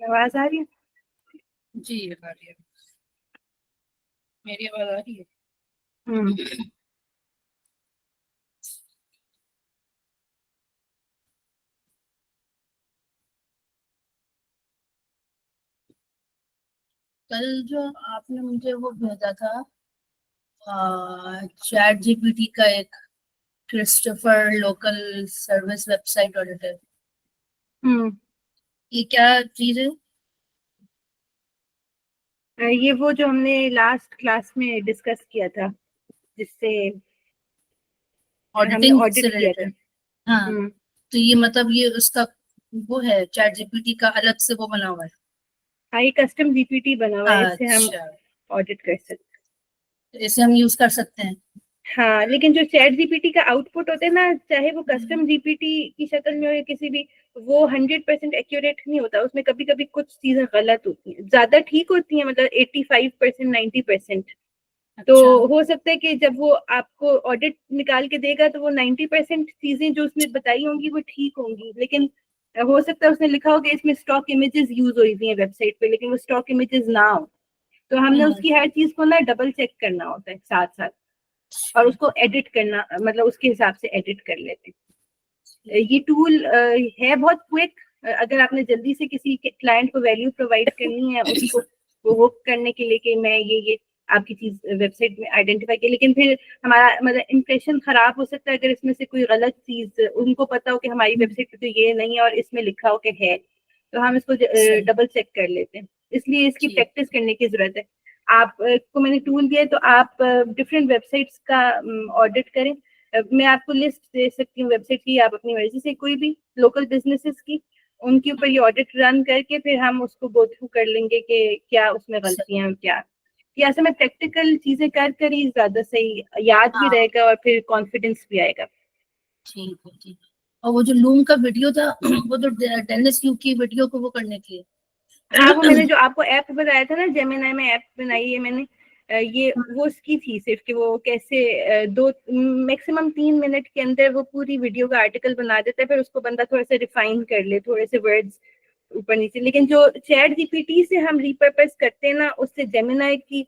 आवाज आ रही है? जी ये आ रही है, मेरी आवाज आ रही है। कल जो आपने मुझे वो भेजा था चैट जीपीटी का एक Christopher local service website auditor, ये क्या चीज है? ये वो जो हमने लास्ट क्लास में डिस्कस किया था, जिससे हमने ऑडिटिंग से ऑडिट किया था। रिलेटेड। हाँ, तो ये मतलब ये उसका वो है, चैट जीपीटी का अलग से वो बना हुआ है। हाँ, ये कस्टम जीपीटी बना हुआ है, इससे हम अच्छा, ऑडिट कर सकते हैं। तो इसे हम यूज कर सकते हैं। हाँ, लेकिन जो चैट जीपीटी का आउटपुट होता है ना, चाहे वो कस्टम जीपीटी की शक्ल में हो या किसी भी, वो 100% एक्यूरेट नहीं होता। उसमें कभी कभी कुछ चीजें गलत होती हैं, ज्यादा ठीक होती हैं, मतलब 85% 90%। तो अच्छा, हो सकता है कि जब वो आपको ऑडिट निकाल के देगा तो वो 90% चीजें जो उसने बताई होंगी वो ठीक होंगी, लेकिन हो सकता है उसने लिखा होगा इसमें स्टॉक इमेजेस यूज हुई थी वेबसाइट पे, लेकिन वो स्टॉक इमेजेस ना हो। तो हमने उसकी हर चीज को ना डबल चेक करना होता है साथ साथ, और उसको एडिट करना, मतलब उसके हिसाब से एडिट कर लेते हैं। ये टूल है बहुत क्विक। अगर आपने जल्दी से किसी क्लाइंट को वैल्यू प्रोवाइड करनी है, उसको वो हुक करने के लिए कि मैं ये आपकी चीज वेबसाइट में आइडेंटिफाई की, लेकिन फिर हमारा मतलब इंप्रेशन खराब हो सकता है अगर इसमें से कोई गलत चीज उनको पता हो कि हमारी वेबसाइट पे तो ये नहीं है और इसमें लिखा हो कि है, तो हम इसको डबल चेक कर लेते हैं। इसलिए इसकी प्रैक्टिस करने की जरूरत है। आप को मैंने टूल दिया है, तो आप डिफरेंट वेबसाइट्स का ऑडिट करें। मैं आपको लिस्ट दे सकती हूँ वेबसाइट की, आप अपनी मर्जी से कोई भी लोकल बिजनेसेस की उनके ऊपर ये ऑडिट रन करके फिर हम उसको गो थ्रू कर लेंगे कि क्या उसमें गलतियां हैं, क्या या ऐसे में प्रैक्टिकल चीजें कर ही ज्यादा सही याद भी रहेगा और फिर कॉन्फिडेंस भी आएगा। ठीक है, ठीक है। और वो जो लूम का वीडियो था वो तो डेनिस यू की वीडियो को वो करने के लिए। हाँ, वो मैंने जो आपको ऐप बताया था ना, जेमिनाई में ऐप बनाई है मैंने, ये वो उसकी थी सिर्फ कि वो कैसे दो मैक्सिमम 3 मिनट के अंदर वो पूरी वीडियो का आर्टिकल बना देता है, फिर उसको बंदा थोड़ा सा रिफाइन कर ले, थोड़े से वर्ड्स ऊपर नीचे। लेकिन जो चैट जीपीटी से हम रिपर्पस करते हैं ना, उससे जेमिनाई की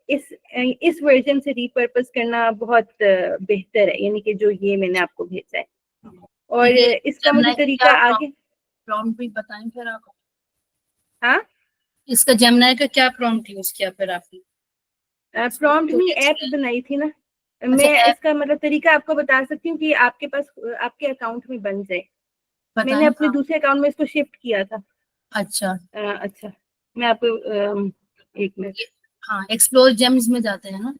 इस वर्जन से रिपर्पस करना बहुत बेहतर है, यानी कि जो ये मैंने आपको भेजा है। तो और ये इसका मुझे तरीका आगे, प्रॉम्प्ट भी बताएं फिर आप। हाँ, इसका जेमिनाई का क्या प्रॉम्प्ट यूज किया फिर आपने? प्रॉम्प्ट नहीं, ऐप बनाई थी ना। मैं इसका मतलब तरीका आपको बता सकती हूँ कि आपके पास आपके अकाउंट में बन जाए। मैंने अपने दूसरे अकाउंट में इसको शिफ्ट किया था। अच्छा, अच्छा, मैं आपको एक मिनट। हाँ, एक्सप्लोर जेम्स में जाते हैं ना?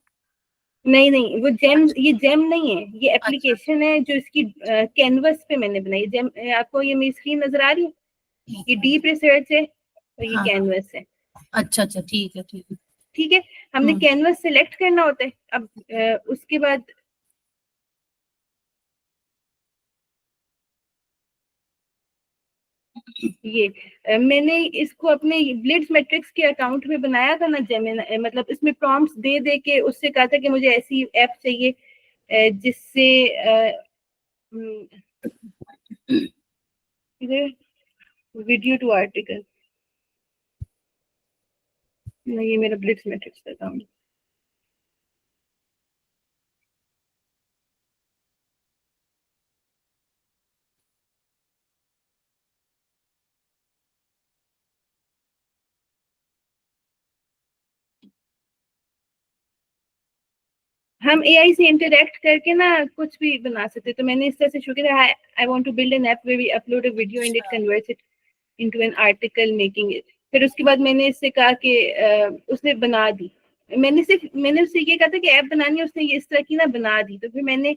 नहीं नहीं, वो जेम, ये जेम नहीं है, ये एप्लीकेशन है जो इसकी कैनवस पे मैंने बनाई। जेम, आपको ये मेरी स्क्रीन नजर आ रही है? ये डीप रिसर्च है और ये कैनवस है। अच्छा अच्छा, ठीक है, ठीक है। ठीक है, हमने कैनवस सिलेक्ट करना होता है। अब उसके बाद ये मैंने इसको अपने ब्लिट्स मैट्रिक्स के अकाउंट में बनाया था ना जेमिनी, मतलब इसमें प्रॉम्प्ट्स दे दे के उससे कहा था कि मुझे ऐसी ऐप चाहिए जिससे वीडियो टू आर्टिकल, ये मेरा ब्लिट्स मैट्रिक्स का अकाउंट। हम एआई से इंटरेक्ट करके ना कुछ भी बना सकते। तो मैंने इस तरह से शुरू किया, I want to build an app where we upload a video and it converts it into an article making it. फिर उसके बाद मैंने इससे कहा कि उसने बना दी। मैंने उससे ये कहा था कि ऐप बनानी है, उसने ये इस तरह की ना बना दी। तो फिर मैंने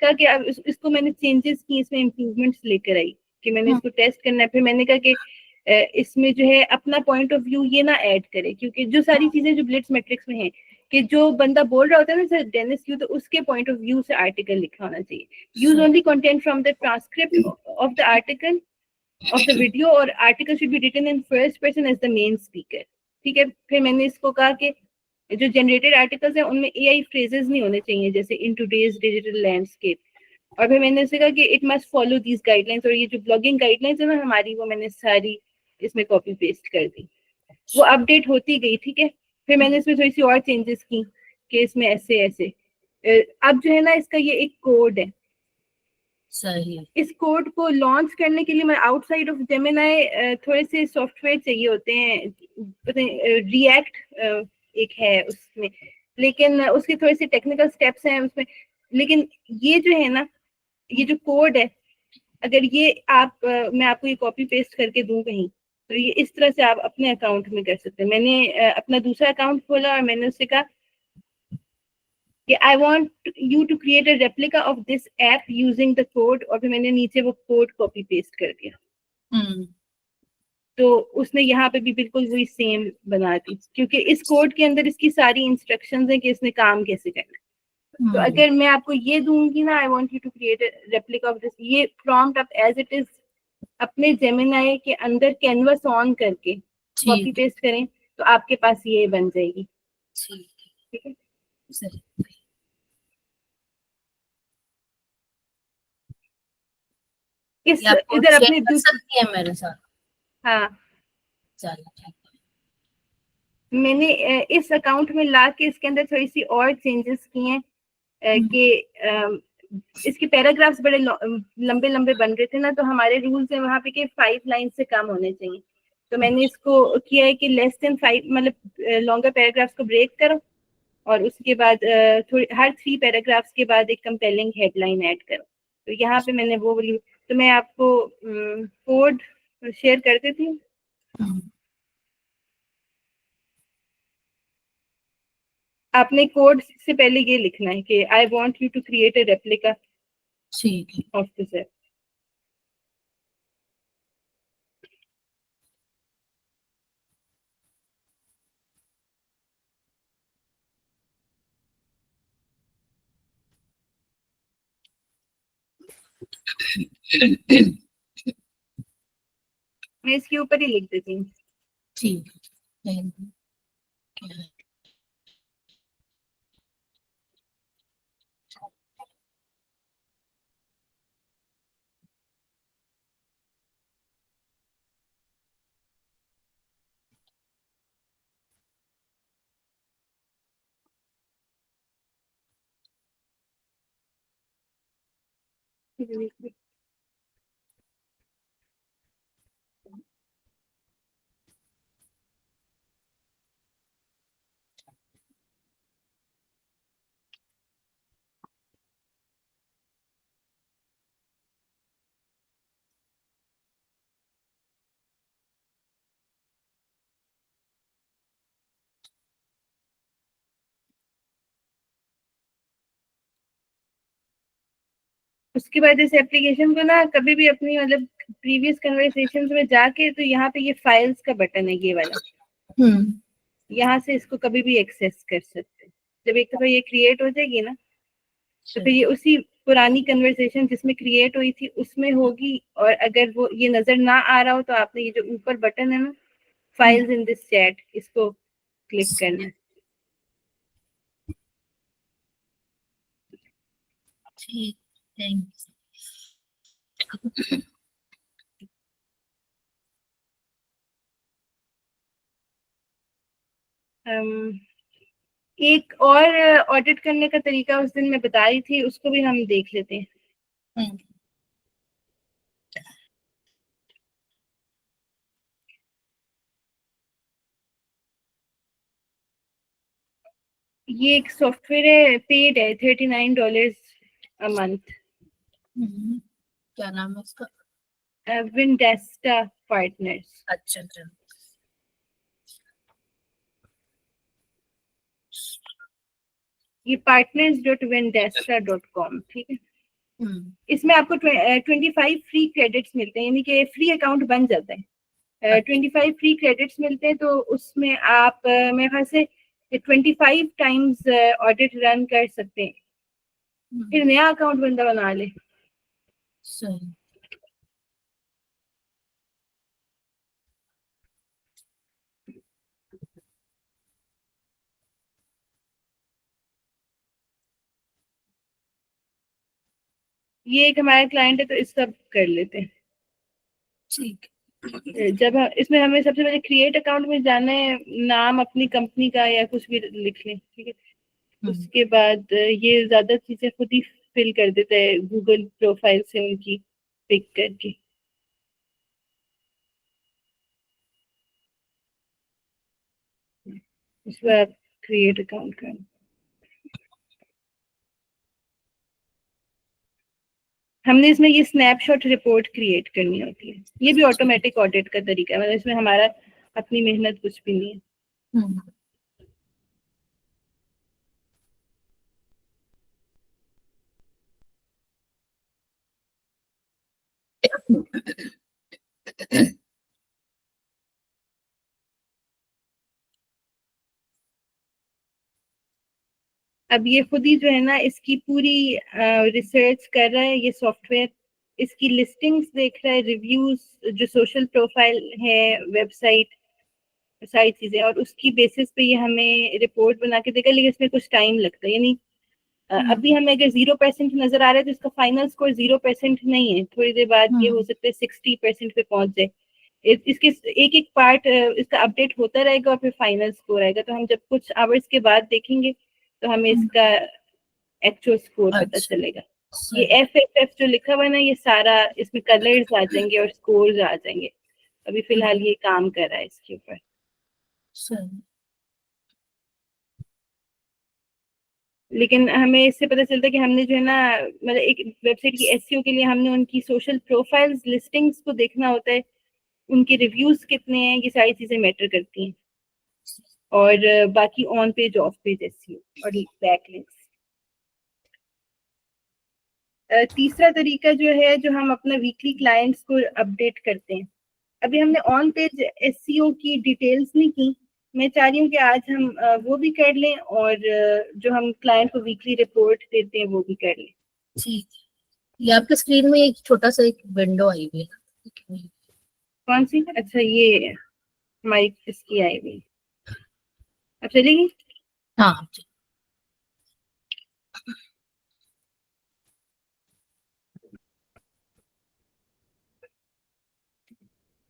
कहा कि अब इसको मैंने चेंजेस की, इसमें इम्प्रूवमेंट्स लेकर आई कि मैंने इसको टेस्ट करना है। फिर मैंने कहा कि इसमें जो है अपना पॉइंट ऑफ व्यू ये ना ऐड करे, क्योंकि जो सारी चीजें जो ब्लिट्स मैट्रिक्स में है कि जो बंदा बोल रहा होता है ना सर डेनिस यू, तो उसके पॉइंट ऑफ व्यू से आर्टिकल लिखा होना चाहिए। Use only content from the transcript of the article of the video, or article should be written in first person as the main speaker। ठीक है, फिर मैंने इसको कहा कि जो जनरेटेड आर्टिकल्स हैं उनमें एआई फ्रेजेस नहीं होने चाहिए, जैसे इन टुडेज डिजिटल लैंडस्केप। और फिर मैंने इससे कहा कि it must follow these guidelines. और ये जो ब्लॉगिंग गाइडलाइंस है ना हमारी, वो मैंने सारी इसमें कॉपी पेस्ट कर दी, वो अपडेट होती गई, ठीक है। फिर मैंने इसमें थोड़ी सी और चेंजेस की कि इसमें ऐसे ऐसे अब जो है ना इसका ये एक कोड है, सही। इस कोड को लॉन्च करने के लिए मैं आउटसाइड ऑफ जेमिनाई थोड़े से सॉफ्टवेयर चाहिए होते हैं, रिएक्ट एक है उसमें, लेकिन उसके थोड़े से टेक्निकल स्टेप्स हैं उसमें। लेकिन ये जो है ना, ये जो कोड है, अगर ये आप मैं आपको ये कॉपी पेस्ट करके दूं कहीं, तो ये इस तरह से आप अपने अकाउंट में कर सकते हैं। मैंने अपना दूसरा अकाउंट खोला और मैंने उससे कहा कि I want you to create a replica of this app using the code, और फिर मैंने नीचे वो कोड कॉपी पेस्ट कर दिया, तो उसने यहाँ पे भी बिल्कुल वही सेम बना दी, क्योंकि इस कोड के अंदर इसकी सारी इंस्ट्रक्शंस हैं कि इसने काम कैसे करना है। तो अगर मैं आपको ये दूंगी ना, I want you to create a replica of this, ये प्रॉम्प्ट आप एज इट इज अपने जेमिनाई के अंदर कैनवस ऑन करके कॉपी ठीक पेस्ट करें, तो आपके पास ये बन जाएगी, ठीक ठीक है। सही। इस ये आप इधर शेयर अपने कर सकती है मेरे साथ? हाँ, चलो ठीक मैंने इस अकाउंट में ला के इसके अंदर थोड़ी सी और चेंजेस किए हैं है। कि इसके पैराग्राफ्स बड़े लंबे लंबे बन रहे थे ना, तो हमारे रूल्स है वहाँ पे कि 5 लाइन से कम होने चाहिए। तो मैंने इसको किया है कि लेस देन 5, मतलब लॉन्गर पैराग्राफ्स को ब्रेक करो, और उसके बाद थोड़ी हर 3 पैराग्राफ्स के बाद एक कंपेलिंग हेडलाइन ऐड करो। तो यहाँ पे मैंने वो वाली, तो मैं आपको कोड शेयर कर देती हूँ। आपने कोड से पहले ये लिखना है कि I want you to create a replica ठीक है। Of this app. मैं इसके ऊपर ही लिख देती हूँ। ठीक है। उसके बाद इस एप्लीकेशन को ना कभी भी अपनी मतलब प्रीवियस कन्वर्सेशंस में जाके, तो यहाँ पे ये फाइल्स का बटन है, ये वाला, यहाँ से इसको कभी भी एक्सेस कर सकते हैं। जब एक दफा ये क्रिएट हो जाएगी ना, तो फिर ये उसी पुरानी कन्वर्सेशन जिसमें क्रिएट हुई थी उसमें होगी, और अगर वो ये नजर ना आ रहा हो तो आपने ये जो ऊपर बटन है ना, फाइल्स इन दिस चैट, इसको क्लिक करना है। ठीक। थैंक एक और ऑडिट करने का तरीका उस दिन मैं बता रही थी, उसको भी हम देख लेते हैं। यू। ये एक सॉफ्टवेयर है, पेड है, $39 अ मंथ, क्या नाम है उसका? विंडेस्टा पार्टनर्स। अच्छा अच्छा। ये partners.windeska.com, ठीक है। इसमें आपको 25 फ्री क्रेडिट्स मिलते हैं, यानी कि फ्री अकाउंट बन जाता है। 25 फ्री क्रेडिट्स मिलते हैं, तो उसमें आप मेरे ख्याल से 25 टाइम्स ऑडिट रन कर सकते हैं, फिर नया अकाउंट बंदा बना ले। सही। ये एक हमारा क्लाइंट है, तो इस सब कर लेते हैं। ठीक। इसमें हमें सबसे पहले क्रिएट अकाउंट में जाना है, नाम अपनी कंपनी का या कुछ भी लिख लें, ठीक है। उसके बाद ये ज्यादा चीजें खुद ही फिल कर देता है गूगल प्रोफाइल से उनकी पिक करके। उसके बाद क्रिएट अकाउंट का हमने इसमें ये स्नैपशॉट रिपोर्ट क्रिएट करनी होती है। ये भी ऑटोमेटिक ऑडिट का तरीका है, मतलब इसमें हमारा अपनी मेहनत कुछ भी नहीं है। अब ये खुद ही जो है ना इसकी पूरी रिसर्च कर रहा है ये सॉफ्टवेयर, इसकी लिस्टिंग्स देख रहा है, रिव्यूज, जो सोशल प्रोफाइल है, वेबसाइट, सारी चीजें, और उसकी बेसिस पे ये हमें रिपोर्ट बना के देगा। लेकिन इसमें कुछ टाइम लगता है, यानी अभी हमें अगर 0% नजर आ रहा है तो इसका फाइनल स्कोर 0% नहीं है, थोड़ी देर बाद ये हो सकता है 60% पे पहुंच जाए। इसके एक एक पार्ट इसका अपडेट होता रहेगा और फिर फाइनल स्कोर आएगा, तो हम जब कुछ आवर्स के बाद देखेंगे तो हमें इसका एक्चुअल स्कोर पता चलेगा। ये FFF जो लिखा हुआ है ना, ये सारा इसमें कलर्स आ जाएंगे और स्कोर्स आ जाएंगे। अभी फिलहाल ये काम कर रहा है इसके ऊपर। लेकिन हमें इससे पता चलता है कि हमने जो है ना, मतलब एक वेबसाइट की एसईओ के लिए हमने उनकी सोशल प्रोफाइल्स लिस्टिंग्स को देखना होता है, उनके रिव्यूज कितने हैं, ये सारी चीजें मैटर करती हैं। और बाकी on page of page SEO और बैकलिंक्स। तीसरा तरीका जो है, जो हम अपना वीकली क्लाइंट्स को अपडेट करते हैं। अभी हमने ऑन पेज एसईओ की डिटेल्स नहीं की, मैं चाह रही हूँ कि आज हम वो भी कर लें, और जो हम क्लाइंट को वीकली रिपोर्ट देते हैं वो भी कर लें। ठीक है, ये आपके स्क्रीन में एक छोटा सा एक विंडो आई हुई है। कौन सी? अच्छा, ये हमारी इसकी आई हुई। अब चलेगी? हाँ,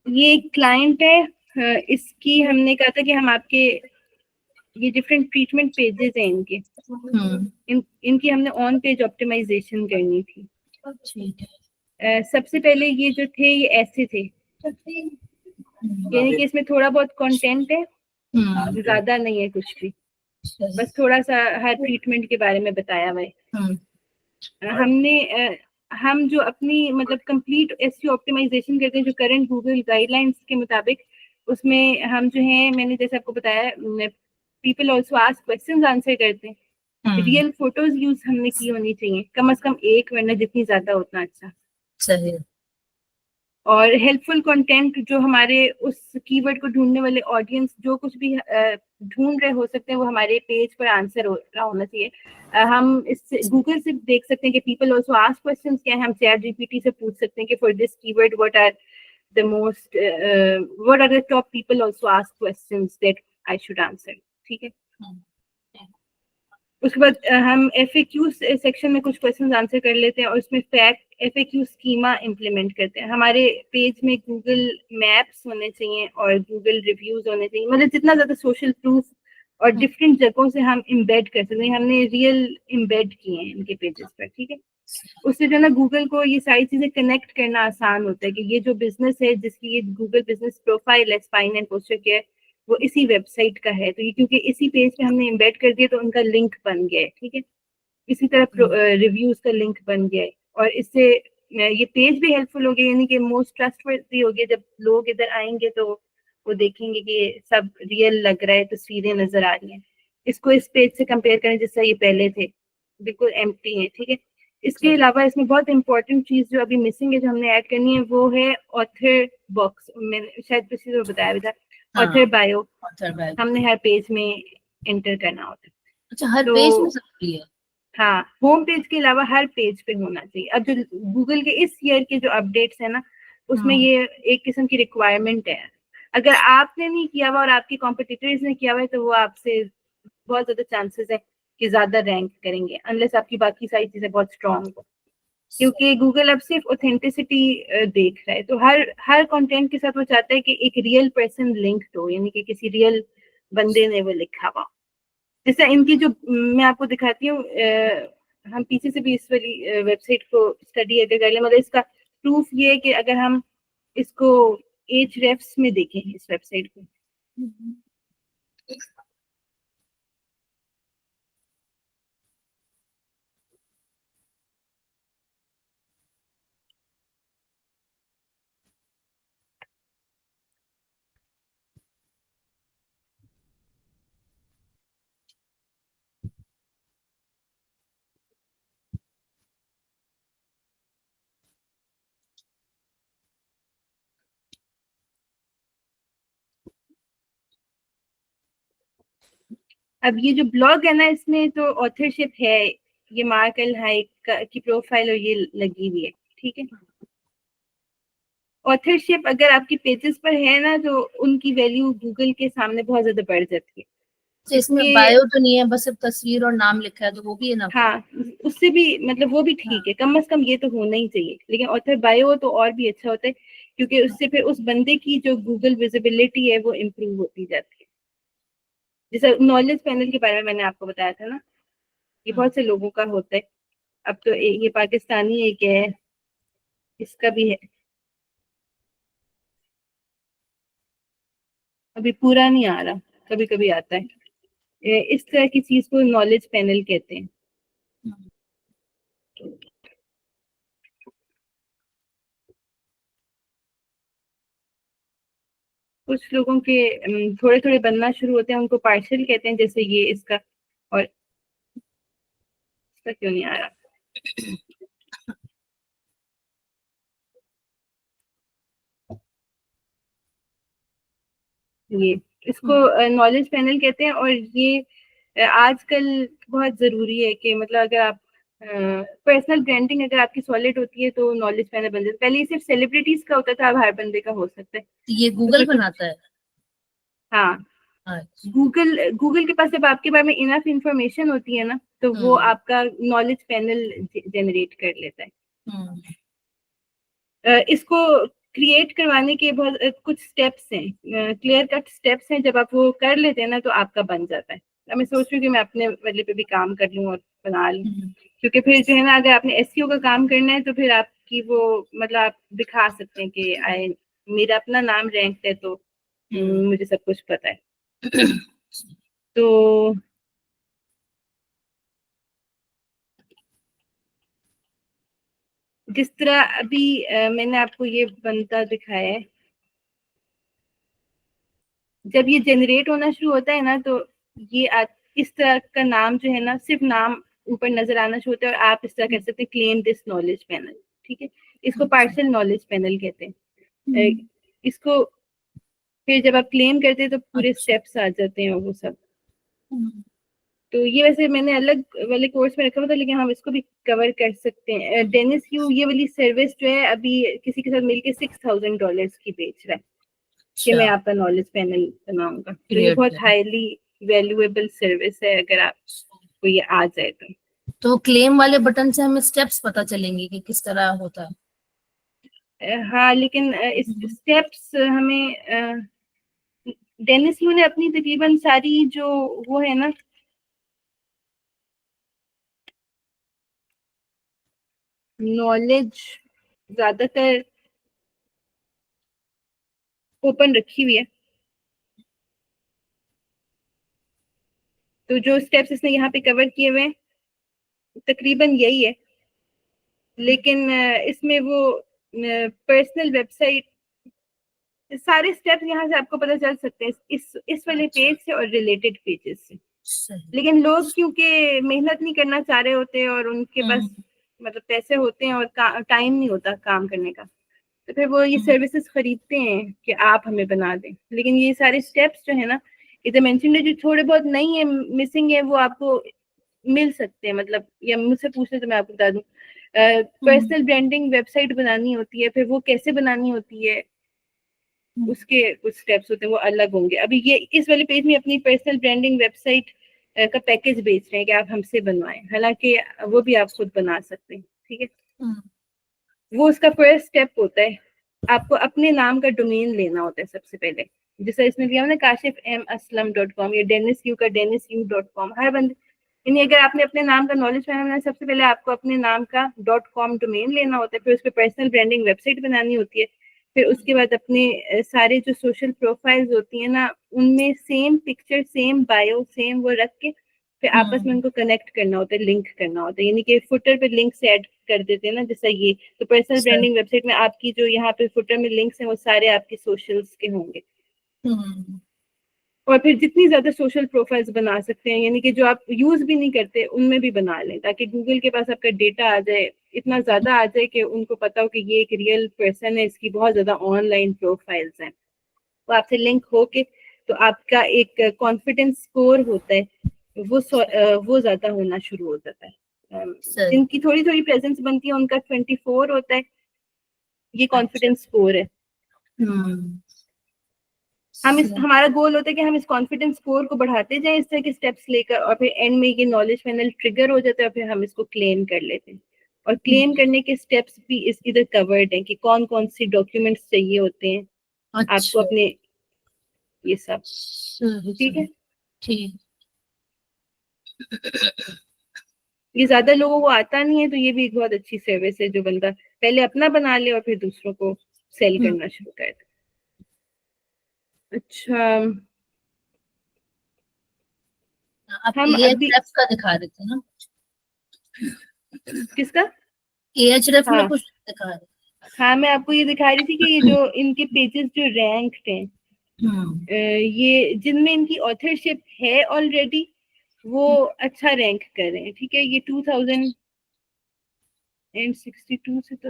ये एक क्लाइंट है, इसकी हमने कहा था कि हम आपके ये डिफरेंट ट्रीटमेंट पेजेस हैं इनके, इनकी हमने ऑन पेज ऑप्टिमाइजेशन करनी थी। ठीक है। सबसे पहले ये जो थे ये ऐसे थे, यानी कि इसमें थोड़ा बहुत कंटेंट है, ज्यादा नहीं है कुछ भी, बस थोड़ा सा हर ट्रीटमेंट के बारे में बताया हुआ है। हम जो अपनी मतलब कंप्लीट एसईओ ऑप्टिमाइजेशन करते हैं जो करंट गूगल गाइडलाइंस के मुताबिक, उसमें हम जो है, मैंने जैसे आपको बताया, people also ask questions answer करते हैं। रियल फोटोज यूज हमने की होनी चाहिए, कम से कम एक, वरना जितनी ज्यादा उतना अच्छा। सही। और हेल्पफुल कंटेंट, जो हमारे उस कीवर्ड को ढूंढने वाले ऑडियंस जो कुछ भी ढूंढ रहे हो सकते हैं, वो हमारे पेज पर आंसर हो रहा होना चाहिए। हम इससे गूगल से देख सकते हैं कि पीपल ऑल्सो आस्क क्वेश्चंस क्या है, हम चैट जीपीटी से पूछ सकते हैं कि for this keyword what are the top people also ask questions that I should answer, ठीक है। उसके बाद हम FAQ सेक्शन में कुछ क्वेश्चंस आंसर कर लेते हैं, और उसमें फैक्ट FAQ स्कीमा इम्प्लीमेंट करते हैं। हमारे पेज में गूगल मैप्स होने चाहिए और गूगल रिव्यूज होने चाहिए, मतलब जितना ज्यादा सोशल प्रूफ और डिफरेंट जगहों से हम इम्बेड कर सकते हैं, हमने रियल इम्बेड किए हैं इनके पेजेस पर, ठीक है। उससे जो है ना गूगल को ये सारी चीजें कनेक्ट करना आसान होता है कि ये जो बिजनेस है जिसकी ये गूगल बिजनेस प्रोफाइल है, स्पाइन एंड पोस्चर केयर, वो इसी वेबसाइट का है, तो ये क्योंकि इसी पेज पे हमने एम्बेड कर दिया तो उनका लिंक बन गया है, ठीक है। इसी तरह रिव्यूज का लिंक बन गया है, और इससे ये पेज भी हेल्पफुल हो गया, यानी कि मोस्ट ट्रस्टवर्दी हो गया। जब लोग इधर आएंगे तो वो देखेंगे कि ये सब रियल लग रहा है, तस्वीरें नजर आ रही हैं। इसको इस पेज से कंपेयर करें जिससे ये पहले थे, बिल्कुल एम्प्टी है, ठीक है। इसके अलावा इसमें बहुत इंपॉर्टेंट चीज जो अभी मिसिंग है, जो हमने ऐड करनी है, वो है ऑथर बॉक्स। मैंने शायद किसी को बताया भी था, ऑथर बायो हमने हर पेज में एंटर करना होता है। अच्छा, हर पेज में जरूरी है? हाँ, होम पेज के अलावा हर पेज पे होना चाहिए। अब जो गूगल के इस ईयर के जो अपडेट्स है ना, उसमें ये एक किस्म की रिक्वायरमेंट है। अगर आपने नहीं किया हुआ और आपके कॉम्पिटिटर्स ने किया हुआ है, तो वो आपसे बहुत ज्यादा चांसेस है कि ज्यादा रैंक करेंगे, अनलेस आपकी बाकी सारी चीजें बहुत स्ट्रांग हो। क्योंकि गूगल अब सिर्फ ऑथेंटिसिटी देख रहा है, तो हर हर कंटेंट के साथ वो चाहता है कि एक रियल पर्सन लिंक्ड हो, यानी कि किसी रियल बंदे ने वो लिखा हुआ। जैसे इनकी जो मैं आपको दिखाती हूँ, हम पीछे से भी इस वाली वेबसाइट को स्टडी अगर कर लें, मतलब इसका प्रूफ ये है कि अगर हम इसको एच रेफ्स में देखें इस वेबसाइट को, अब ये जो ब्लॉग है ना, इसमें तो ऑथरशिप है, ये मार्कल हाइक की प्रोफाइल और ये लगी हुई है, ठीक है। ऑथरशिप अगर आपकी पेजेस पर है ना, तो उनकी वैल्यू गूगल के सामने बहुत ज्यादा बढ़ जाती है। तो इसमें ये बायो तो नहीं है, बस सिर्फ तस्वीर और नाम लिखा है, तो वो भी है ना? हाँ, उससे भी मतलब वो भी ठीक हाँ। है, कम से कम ये तो होना ही चाहिए, लेकिन ऑथर बायो हो तो और भी अच्छा होता है, क्योंकि उससे फिर उस बंदे की जो गूगल विजिबिलिटी है वो इम्प्रूव होती जाती है। जैसे नॉलेज पैनल के बारे में मैंने आपको बताया था ना, ये हाँ। बहुत से लोगों का होता है। अब तो ये पाकिस्तानी एक है, इसका भी है, अभी पूरा नहीं आ रहा, कभी कभी आता है। इस तरह की चीज को नॉलेज पैनल कहते हैं। कुछ लोगों के थोड़े थोड़े बनना शुरू होते हैं, उनको पार्शियल कहते हैं, जैसे ये इसका, और इसका क्यों नहीं आ रहा। ये इसको नॉलेज पैनल कहते हैं, और ये आजकल बहुत जरूरी है कि मतलब अगर आप पर्सनल ब्रांडिंग अगर आपकी सॉलिड होती है तो नॉलेज पैनल बन जाता है। पहले ये सिर्फ सेलिब्रिटीज का होता था, अब हर बंदे का हो सकता है। तो ये गूगल उसमें कुछ, बनाता है? हाँ, अच्छा। गूगल गूगल के पास जब आपके बारे में इनफ इंफॉर्मेशन होती है ना, तो वो आपका नॉलेज पैनल जनरेट कर लेता है। हम्म। इसको क्रिएट करवाने के बहुत कुछ स्टेप्स हैं, क्लियर कट स्टेप्स हैं, जब आप वो कर लेते हैं ना तो आपका बन जाता है। अब मैं सोच रही हूँ कि मैं अपने वाले पे भी काम कर लूँ और बना लूँ, क्योंकि फिर जो है ना, अगर आपने एसईओ का काम करना है तो फिर आपकी वो मतलब आप दिखा सकते हैं कि आई मेरा अपना नाम रैंक है, तो मुझे सब कुछ पता है। तो जिस तरह अभी मैंने आपको ये बनता दिखाया है, जब ये जनरेट होना शुरू होता है ना, तो ये इस तरह का नाम जो है ना, सिर्फ नाम ऊपर नजर आना शुरू होता है, और आप इस तरह कह सकते हैं क्लेम दिस नॉलेज पैनल, ठीक है। इसको पार्शियल नॉलेज पैनल कहते हैं। इसको फिर जब आप क्लेम करते हैं तो पूरे अच्छा। स्टेप्स आ जाते हैं वो सब। तो ये वैसे मैंने अलग वाले कोर्स में रखा हुआ था, लेकिन हम इसको भी कवर कर सकते हैं। डेनिस यू ये वाली सर्विस जो है अभी किसी के साथ मिलके $6,000 की बेच रहा है कि मैं अच्छा। आपका नॉलेज पैनल बनाऊंगा। तो ये क्रिएट बहुत कर। हाईली वैल्यूएबल सर्विस है अगर आपको ये आ जाए तो क्लेम वाले बटन से हमें स्टेप्स पता चलेंगे कि किस तरह होता है? हाँ, लेकिन इस स्टेप्स हमें डेनिस यू ने अपनी तकरीबन सारी जो वो है ना, नॉलेज ज्यादातर ओपन रखी हुई है। तो जो स्टेप्स इसने यहाँ पे कवर किए हुए हैं तकरीबन यही है, लेकिन इसमें वो पर्सनल वेबसाइट, सारे स्टेप्स यहाँ से आपको पता चल सकते हैं इस वाले पेज से और रिलेटेड पेजेस से। सही। लेकिन लोग क्योंकि मेहनत नहीं करना चाह रहे होते और उनके पास मतलब पैसे होते हैं और टाइम नहीं होता काम करने का, तो फिर वो ये सर्विसेज खरीदते हैं कि आप हमें बना दें। लेकिन ये सारे स्टेप्स जो है ना, इधर मेंशन है, जो थोड़े बहुत नहीं है, मिसिंग है, वो आपको मिल सकते हैं। मतलब या मुझसे पूछने तो मैं आपको बता दूं, पर्सनल ब्रांडिंग वेबसाइट बनानी होती है, फिर वो कैसे बनानी होती है उसके कुछ स्टेप्स होते हैं, वो अलग होंगे। अभी ये इस वाले पेज में अपनी पर्सनल ब्रांडिंग वेबसाइट का पैकेज बेच रहे हैं कि आप हमसे बनवाएं, हालांकि वो भी आप खुद बना सकते हैं, ठीक है। वो उसका फर्स्ट स्टेप होता है। आपको अपने नाम का डोमेन लेना होता है सबसे पहले, जैसे इसमें दिया ना kashifmaslam.com या डेनिस का dennisu.com। हर बंदे यानी अगर आपने अपने नाम का नॉलेज बनाना है, सबसे पहले आपको अपने नाम का .com डोमेन लेना होता है, फिर उस पर पर्सनल ब्रांडिंग वेबसाइट बनानी होती है, फिर उसके बाद अपने सारे जो सोशल प्रोफाइल्स होती है ना, उनमें same picture, same bio, same वो रख के फिर आपस में उनको कनेक्ट करना होता है, लिंक करना होता है। यानी कि फुटर पे लिंक्स ऐड कर देते हैं ना, जैसा ये तो पर्सनल ब्रांडिंग वेबसाइट में आपकी जो यहाँ पे फुटर में लिंक्स हैं वो सारे आपके सोशल्स के होंगे। और फिर जितनी ज्यादा सोशल प्रोफाइल्स बना सकते हैं, यानी कि जो आप यूज भी नहीं करते उनमें भी बना लें, ताकि गूगल के पास आपका डेटा आ जाए, इतना ज्यादा आ जाए कि उनको पता हो कि ये एक रियल पर्सन है, इसकी बहुत ज्यादा ऑनलाइन प्रोफाइल्स हैं। तो आपसे लिंक होके तो आपका एक कॉन्फिडेंस स्कोर होता है, वो ज्यादा होना शुरू हो जाता है। जिनकी थोड़ी थोड़ी प्रेजेंस बनती है उनका 24 होता है, ये कॉन्फिडेंस स्कोर है। हमारा गोल होता है कि हम इस कॉन्फिडेंस स्कोर को बढ़ाते जाएं इस तरह के स्टेप्स लेकर, और फिर एंड में ये नॉलेज पैनल ट्रिगर हो जाता है और फिर हम इसको क्लेम कर लेते हैं। और क्लेम करने के स्टेप्स भी इस इधर कवर्ड हैं कि कौन कौन सी डॉक्यूमेंट्स चाहिए होते हैं आपको अपने, ये सब ठीक है। ठीक, ये ज्यादा लोगों को आता नहीं है, तो ये भी एक बहुत अच्छी सर्विस है, जो बंदा पहले अपना बना ले और फिर दूसरों को सेल करना शुरू कर दे। अच्छा, हम अभी का दिखा रहे थे ना, किसका एएचएफ में हाँ कुछ दिखा रहे। हाँ, मैं आपको ये दिखा रही थी कि ये जो इनके पेजेस जो रैंक हैं, ये जिनमें इनकी ऑथरशिप है ऑलरेडी, वो अच्छा रैंक कर रहे हैं। ठीक है, ये 2062 से तो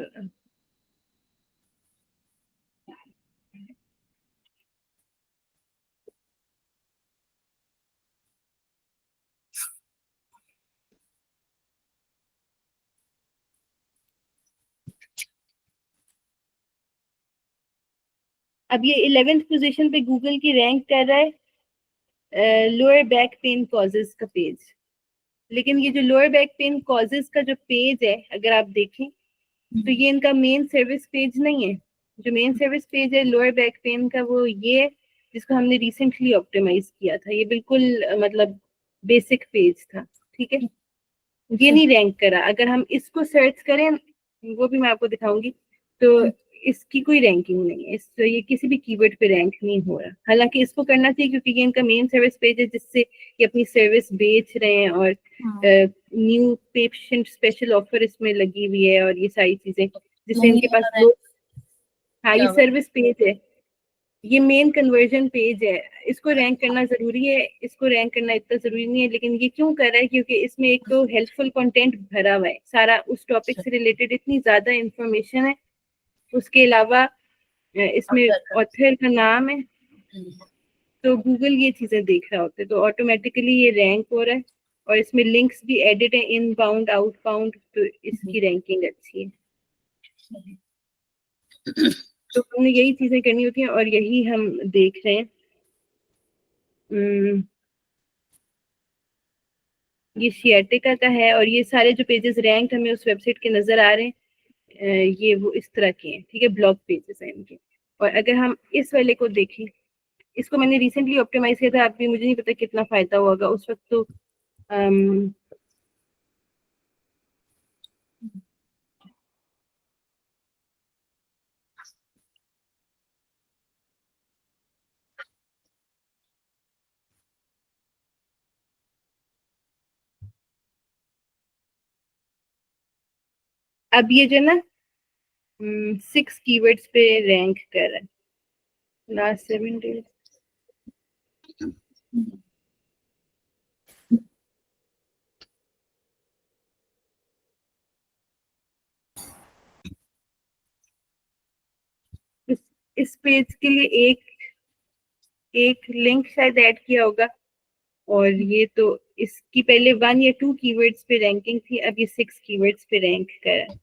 अब ये 11th पोजीशन पे गूगल की रैंक कर रहा है लोअर बैक पेन कॉजेज का पेज। लेकिन ये जो लोअर बैक पेन कॉजेज का जो पेज है, अगर आप देखें तो ये इनका मेन सर्विस पेज नहीं है। जो मेन सर्विस पेज है लोअर बैक पेन का, वो ये है जिसको हमने रिसेंटली ऑप्टिमाइज किया था। ये बिल्कुल मतलब बेसिक पेज था, ठीक है, ये नहीं रैंक करा। अगर हम इसको सर्च करें, वो भी मैं आपको दिखाऊंगी, तो इसकी कोई रैंकिंग नहीं है, तो ये किसी भी कीवर्ड पे रैंक नहीं हो रहा। हालांकि इसको करना चाहिए क्योंकि ये इनका मेन सर्विस पेज है, जिससे ये अपनी सर्विस बेच रहे हैं, और न्यू पेशेंट स्पेशल ऑफर इसमें लगी हुई है, और ये सारी चीजें जिससे इनके पास लोग, हाँ ये सर्विस पेज है, ये मेन कन्वर्जन पेज है। इसको रैंक करना जरूरी है, इसको रैंक करना इतना जरूरी नहीं है, लेकिन ये क्यों कर रहा है, क्योंकि इसमें एक तो हेल्पफुल कंटेंट भरा हुआ है, सारा उस टॉपिक से रिलेटेड इतनी ज्यादा इंफॉर्मेशन है। उसके अलावा इसमें ऑथर का नाम है, तो गूगल ये चीजें देख रहा होता है, तो ऑटोमेटिकली ये रैंक हो रहा है। और इसमें लिंक्स भी एडिट है, इन बाउंड आउट बाउंड, तो इसकी रैंकिंग अच्छी है। तो हमने यही चीजें करनी होती हैं और यही हम देख रहे हैं। ये शियाटिका का है, और ये सारे जो पेजेस रैंक हमें उस वेबसाइट के नजर आ रहे हैं, ये वो इस तरह के हैं, ठीक है, ब्लॉग पेजेस हैं इनके। और अगर हम इस वाले को देखें, इसको मैंने रिसेंटली ऑप्टिमाइज किया था, अभी मुझे नहीं पता कितना फायदा होगा, उस वक्त तो अब ये जो ना 6 कीवर्ड्स पे रैंक कर रहा है लास्ट 7 डेज। इस पेज के लिए एक लिंक शायद ऐड किया होगा, और ये तो इसकी पहले 1 या 2 कीवर्ड्स पे रैंकिंग थी, अब ये 6 कीवर्ड्स पे रैंक कर रहा है।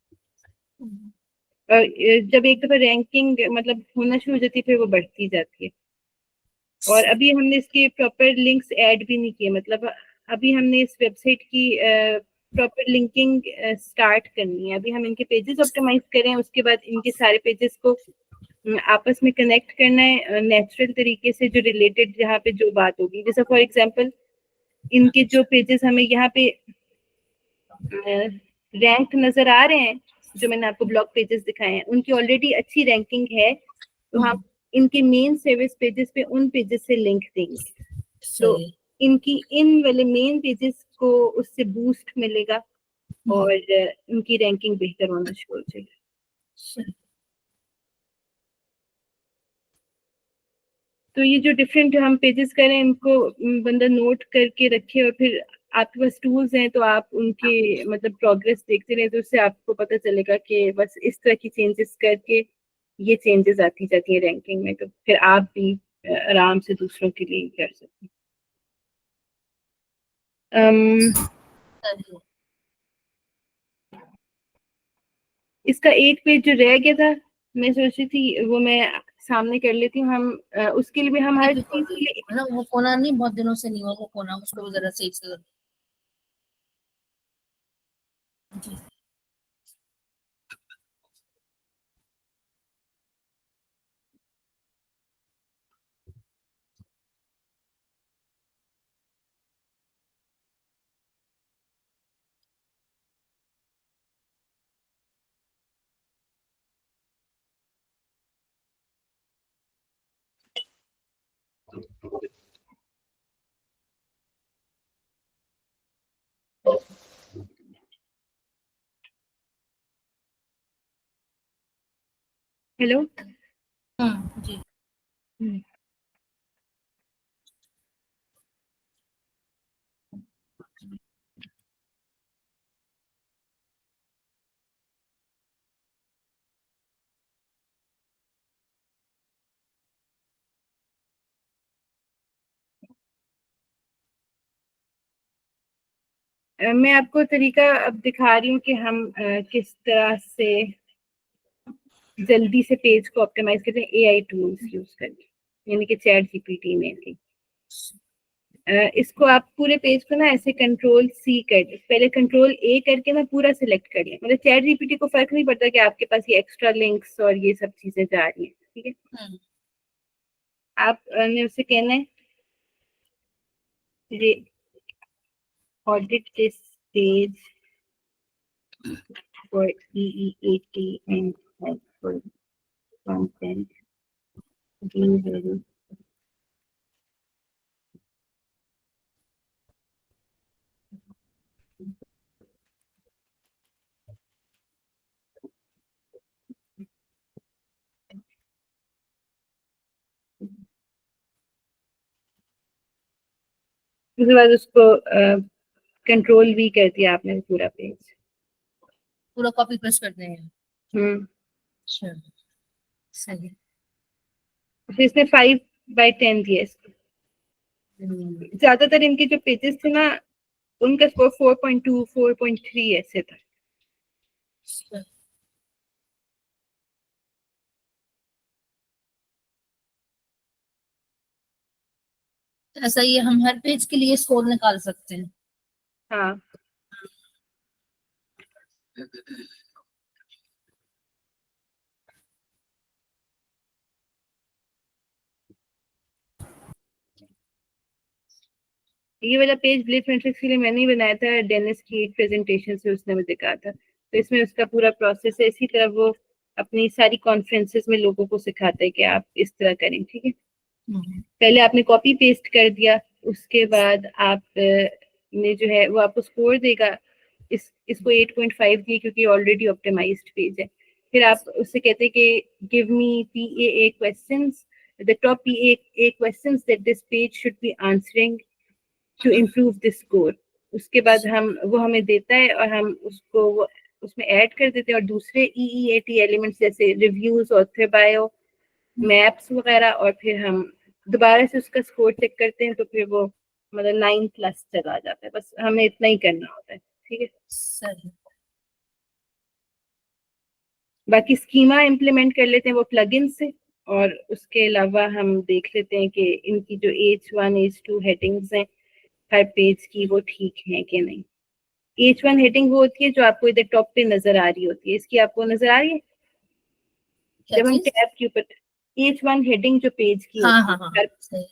और जब एक दफा रैंकिंग मतलब होना शुरू हो जाती है, फिर वो बढ़ती जाती है। और अभी हमने इसके प्रॉपर लिंक्स ऐड भी नहीं किए, मतलब अभी हमने इस वेबसाइट की प्रॉपर लिंकिंग स्टार्ट करनी है। अभी हम इनके पेजेस ऑप्टिमाइज करें, उसके बाद इनके सारे पेजेस को आपस में कनेक्ट करना है नेचुरल तरीके से, जो रिलेटेड जहाँ पे जो बात होगी। जैसे फॉर एग्जांपल इनके जो पेजेस हमें यहाँ पे रैंक नजर आ रहे हैं, जो मैंने आपको ब्लॉग पेजेस दिखाए हैं, उनकी ऑलरेडी अच्छी रैंकिंग है, तो हम इनके मेन सर्विस पेजेस पे उन पेजेस से लिंक देंगे, तो इनकी इन वाले मेन पेजेस को उससे बूस्ट मिलेगा और उनकी रैंकिंग बेहतर होना शुरू हो जाएगी। तो ये जो डिफरेंट हम पेजेस करें, इनको बंदा नोट करके रखे, और फिर आपके पास टूल्स हैं तो आप उनके मतलब प्रोग्रेस देखते रहे, तो उससे आपको पता चलेगा कि बस इस तरह की चेंजेस करके ये चेंजेस आती जाती है रैंकिंग में, तो फिर आप भी आराम से दूसरों के लिए कर सकते हैं। इसका एक पेज जो रह गया था, मैं सोच रही थी वो मैं सामने कर लेती हूँ। हम उसके लिए भी हम हर चीज के लिए ना, वो कोना नहीं, बहुत दिनों से नहीं हुआ वो कोना, उसको जरा सही से जी। हेलो। जी। मैं आपको तरीका अब दिखा रही हूँ कि हम किस तरह से जल्दी से पेज को ऑप्टिमाइज करते हैं एआई टूल्स यूज करके, यानी कि चैट जीपीटी में भी। इसको आप पूरे पेज को ना ऐसे कंट्रोल सी कर, पहले कंट्रोल ए करके ना पूरा सिलेक्ट कर लिया, मतलब चैट जीपीटी को फर्क नहीं पड़ता कि आपके पास ये एक्स्ट्रा लिंक्स और ये सब चीजें जा रही हैं, ठीक है। आप ने उससे कहना है ये audit this page for EEAT and helpful content. Being very उसके बाद उसको कंट्रोल भी कर दिया आपने पूरा पेज, पूरा कॉपी पेस्ट करते हैं। अच्छा, सही। फिर इसने 5/10 दिया इसको। ज्यादातर इनके जो पेजेस थे ना, उनका स्कोर 4.2 4.3 ऐसे था। ऐसा ही हम हर पेज के लिए स्कोर निकाल सकते हैं। हाँ, ये वाला पेज ब्लिप मैट्रिक्स के लिए मैंने ही बनाया था, डेनिस की एक प्रेजेंटेशन से उसने मुझे कहा था, तो इसमें उसका पूरा प्रोसेस है। इसी तरह वो अपनी सारी कॉन्फ्रेंसेस में लोगों को सिखाता है कि आप इस तरह करें, ठीक है। पहले आपने कॉपी पेस्ट कर दिया, उसके बाद आप ने जो है वो आपको स्कोर देगा। इसको 8.5 दिए क्योंकि ऑलरेडी ऑप्टिमाइज्ड पेज है। फिर आप उससे कहते हैं कि give me PAA questions, the top PAA questions that this page should be answering to improve this score. उसके बाद वो हमें देता है और हम उसको उसमें ऐड कर देते हैं, और दूसरे EEAT एलिमेंट्स जैसे रिव्यूज, ऑथर बायो, मैप्स वगैरह, और फिर हम दोबारा से उसका स्कोर चेक करते हैं, तो फिर वो मतलब 9+ चला जाता है। बस हमें इतना ही करना होता है, ठीक है। सही। बाकी स्कीमा इम्प्लीमेंट कर लेते हैं वो प्लगइन से, और उसके अलावा हम देख लेते हैं कि इनकी जो H1 H2 हेडिंग्स हैं हर पेज की, वो ठीक है कि नहीं। H1 हेडिंग वो होती है जो आपको इधर टॉप पे नजर आ रही होती है, इसकी आपको नजर आ रही है क्या जब हम चीज? टैब के ऊपर। H1 हेडिंग जो पेज की हाँ होती हाँ हाँ हाँ, है, सही।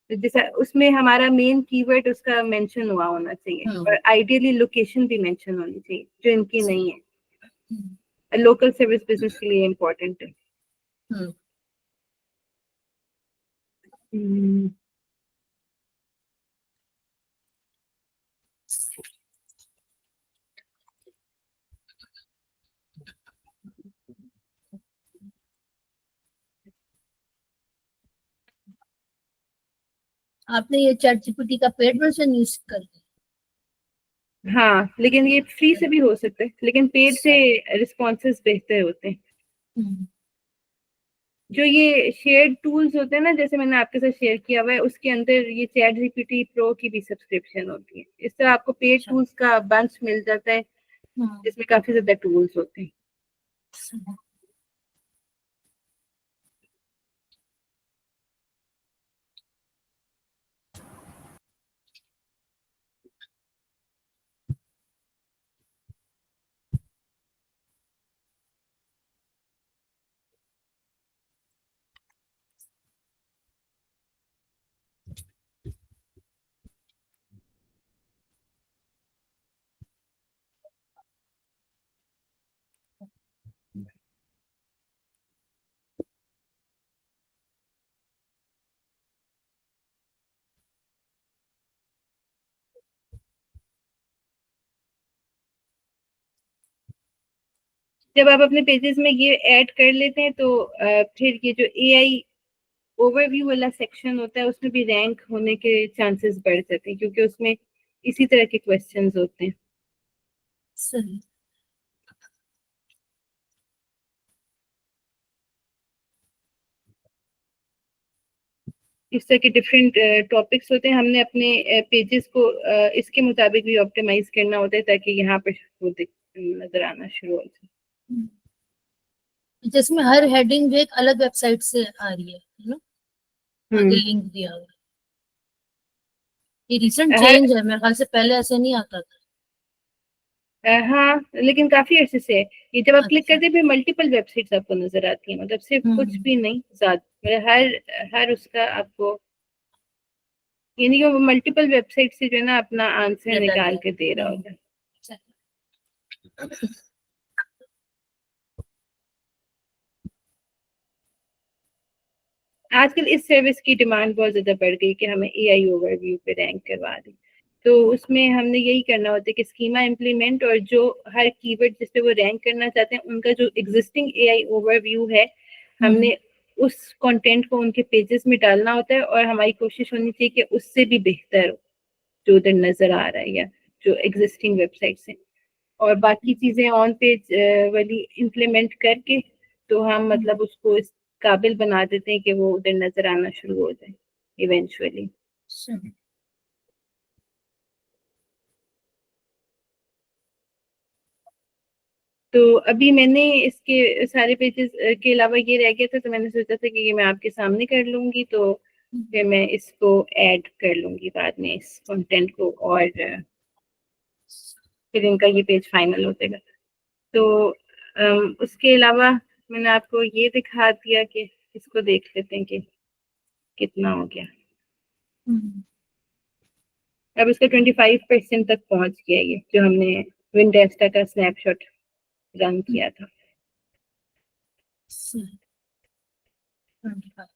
तो जैसा उसमें हमारा मेन कीवर्ड उसका मेंशन हुआ होना चाहिए, हम्म और आइडियली लोकेशन भी मेंशन होनी चाहिए, जो इनकी नहीं है। हम्म लोकल सर्विस बिजनेस के लिए इम्पोर्टेंट है। हम्म। हम्म, आपने ये चैट जीपीटी का पेड वर्जन यूज कर हाँ, लेकिन ये फ्री से भी हो सकता है, लेकिन पेड से लिया? रिस्पॉन्सेज बेहतर होते हैं। हम्म, जो ये शेयर्ड टूल्स होते हैं ना, जैसे मैंने आपके साथ शेयर किया हुआ है, उसके अंदर ये चैट जीपीटी प्रो की भी सब्सक्रिप्शन होती है। इस तरह आपको पेड अच्छा। टूल्स का बंच मिल जाता है, हम्म, जिसमें काफी ज्यादा टूल्स होते हैं। सही। जब आप अपने पेजेस में ये ऐड कर लेते हैं, तो फिर ये जो एआई ओवरव्यू वाला सेक्शन होता है, उसमें भी रैंक होने के चांसेस बढ़ जाते हैं, क्योंकि उसमें इसी तरह के क्वेश्चंस होते हैं। सही। इस तरह के डिफरेंट टॉपिक्स होते हैं। हमने अपने पेजेस को इसके मुताबिक भी ऑप्टिमाइज करना होता है, ताकि यहाँ पर वो नजर आना शुरू हो जाए। हम्म, जिसमें हर हेडिंग भी एक अलग वेबसाइट से आ रही है ना? आगे हम्म। लिंक दिया हुआ है। ये रिसेंट हर चेंज है, मेरे ख्याल से पहले ऐसे नहीं आता था। हाँ, लेकिन काफी अच्छे से है। ये जब आप क्लिक अच्छा। करते हैं, फिर मल्टीपल वेबसाइट्स आपको नजर आती है, मतलब सिर्फ कुछ हम्म। भी नहीं, ज्यादा मतलब हर हर उसका आपको, यानी कि वो मल्टीपल वेबसाइट से जो है ना अपना आंसर डाटा निकाल लिया। के दे रहा होता है। सही। आजकल इस सर्विस की डिमांड बहुत ज्यादा बढ़ गई कि हमें एआई ओवरव्यू पे रैंक करवा दें। तो उसमें हमने यही करना होता है कि स्कीमा इम्प्लीमेंट, और जो हर कीवर्ड जिस पे वो रैंक करना चाहते हैं, उनका जो एग्जिस्टिंग एआई ओवरव्यू है, हम्म, हमने उस कंटेंट को उनके पेजेस में डालना होता है, और हमारी कोशिश होनी चाहिए कि उससे भी बेहतर हो जो उधर नजर आ रहा है, या जो एग्जिस्टिंग वेबसाइट से। और बाकी चीजें ऑन पेज वाली इम्प्लीमेंट करके, तो हम हम्म, मतलब उसको इस काबिल बना देते हैं कि वो उधर नजर आना शुरू हो जाए इवेंचुअली। सही। तो अभी मैंने इसके सारे पेजेस के अलावा ये रह गया था, तो मैंने सोचा था कि ये मैं आपके सामने कर लूंगी, तो फिर मैं इसको ऐड कर लूंगी बाद में इस कंटेंट को, और फिर इनका ये पेज फाइनल हो जाएगा। तो उसके अलावा मैंने आपको ये दिखा दिया कि इसको देख लेते हैं कि कितना हो गया। हम्म, अब इसका 25% तक पहुंच गया, ये जो हमने विंडेस्टा का स्नैपशॉट रन हम्म, किया था। सही। 25।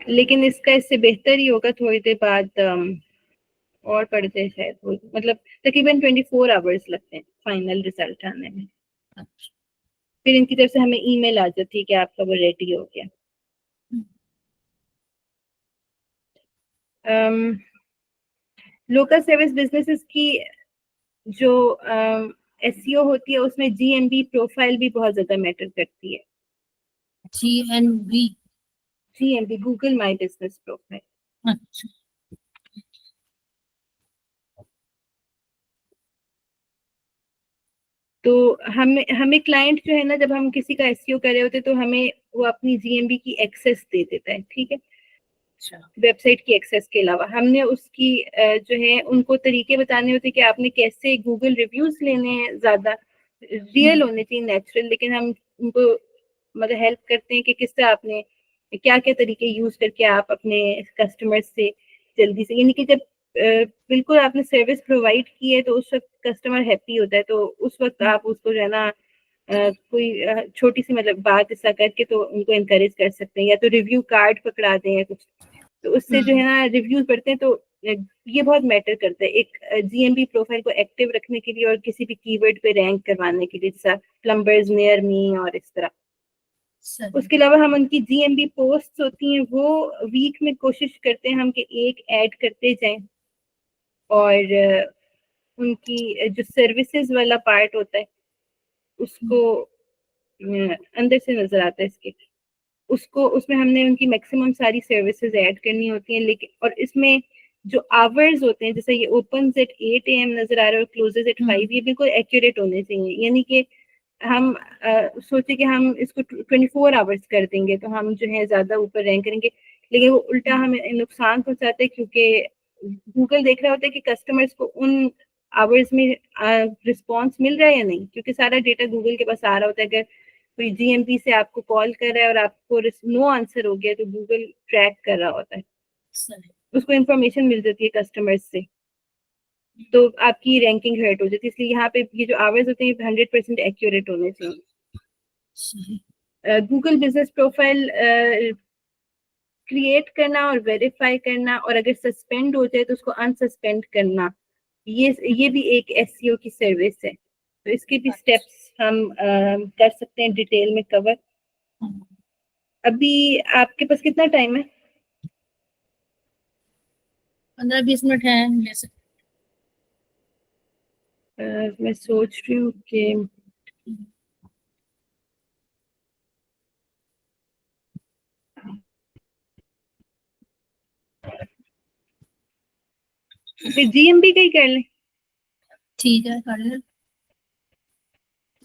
लेकिन इसका इससे बेहतर ही होगा थोड़ी देर बाद, और बढ़ जाए शायद वो, मतलब तकरीबन 24 आवर्स लगते हैं फाइनल रिजल्ट आने में। अच्छा। फिर इनकी तरफ से हमें ईमेल आ जाती है कि आपका वो रेडी हो गया। हम्म, लोकल सर्विस बिजनेसेस की जो एसईओ होती है, उसमें जीएमबी प्रोफाइल भी बहुत ज्यादा मैटर करती है। GNV। GMB Google my business profile. अच्छा। तो हमें हमें क्लाइंट जो है ना, जब हम किसी का एसईओ कर रहे होते हैं, तो हमें वो अपनी जीएमबी की एक्सेस दे देता है, ठीक है। अच्छा वेबसाइट की एक्सेस के अलावा। हमने उसकी जो है उनको तरीके बताने होते कि आपने कैसे गूगल रिव्यूज लेने हैं, ज्यादा रियल होने चाहिए, नेचुरल, लेकिन हम उनको मतलब हेल्प करते हैं कि किस तरह आपने क्या क्या तरीके यूज करके आप अपने कस्टमर्स से जल्दी से, यानी कि जब बिल्कुल आपने सर्विस प्रोवाइड की है तो उस वक्त कस्टमर हैप्पी होता है, तो उस वक्त आप उसको जो है ना कोई छोटी सी मतलब बात ऐसा करके तो उनको एनकरेज कर सकते हैं, या तो रिव्यू कार्ड पकड़ा दें या कुछ, तो उससे जो है ना रिव्यूज बढ़ते हैं। तो ये बहुत मैटर करता है एक जीएमबी प्रोफाइल को एक्टिव रखने के लिए और किसी भी कीवर्ड पे रैंक करवाने के लिए, जैसा प्लम्बर्स नियर मी और इस तरह। सही। उसके अलावा हम उनकी जीएमबी पोस्ट होती हैं वो वीक में कोशिश करते हैं हम कि एक ऐड करते जाएं, और उनकी जो सर्विसेज वाला पार्ट होता है उसको अंदर से नजर आता है इसके, उसको उसमें हमने उनकी मैक्सिमम सारी सर्विसेज ऐड करनी होती हैं, लेकिन और इसमें जो आवर्स होते हैं, जैसे ये ओपन एट 8 AM नजर आ रहा है और क्लोजेज एट 5, ये बिल्कुल एक्यूरेट होने चाहिए। यानी कि हम सोचे कि हम इसको 24 आवर्स कर देंगे तो हम जो है ज्यादा ऊपर रैंक करेंगे, लेकिन वो उल्टा हमें नुकसान पहुंचाता है, क्योंकि गूगल देख रहा होता है कि कस्टमर्स को उन आवर्स में रिस्पॉन्स मिल रहा है या नहीं, क्योंकि सारा डेटा गूगल के पास आ रहा होता है। अगर कोई जीएमपी से आपको कॉल कर रहा है और आपको नो आंसर हो गया तो गूगल ट्रैक कर रहा होता है, सही। उसको इन्फॉर्मेशन मिल जाती है कस्टमर्स से, तो आपकी रैंकिंग हर्ट हो जाती है। इसलिए यहाँ पे ये जो आवर्स होते हैं 100% एक्यूरेट होने चाहिए। सही। गूगल बिजनेस प्रोफाइल क्रिएट करना और वेरीफाई करना, और अगर सस्पेंड हो जाए तो उसको अनसस्पेंड करना, ये भी एक एसईओ की सर्विस है। तो इसके भी स्टेप्स हम कर सकते हैं डिटेल में कवर। अभी आपके पास कितना टाइम है? 15-20 मिनट है ले सकते। मैं सोच रही हूँ कि फिर जीएमबी का ही कर लें। ठीक है कर ले।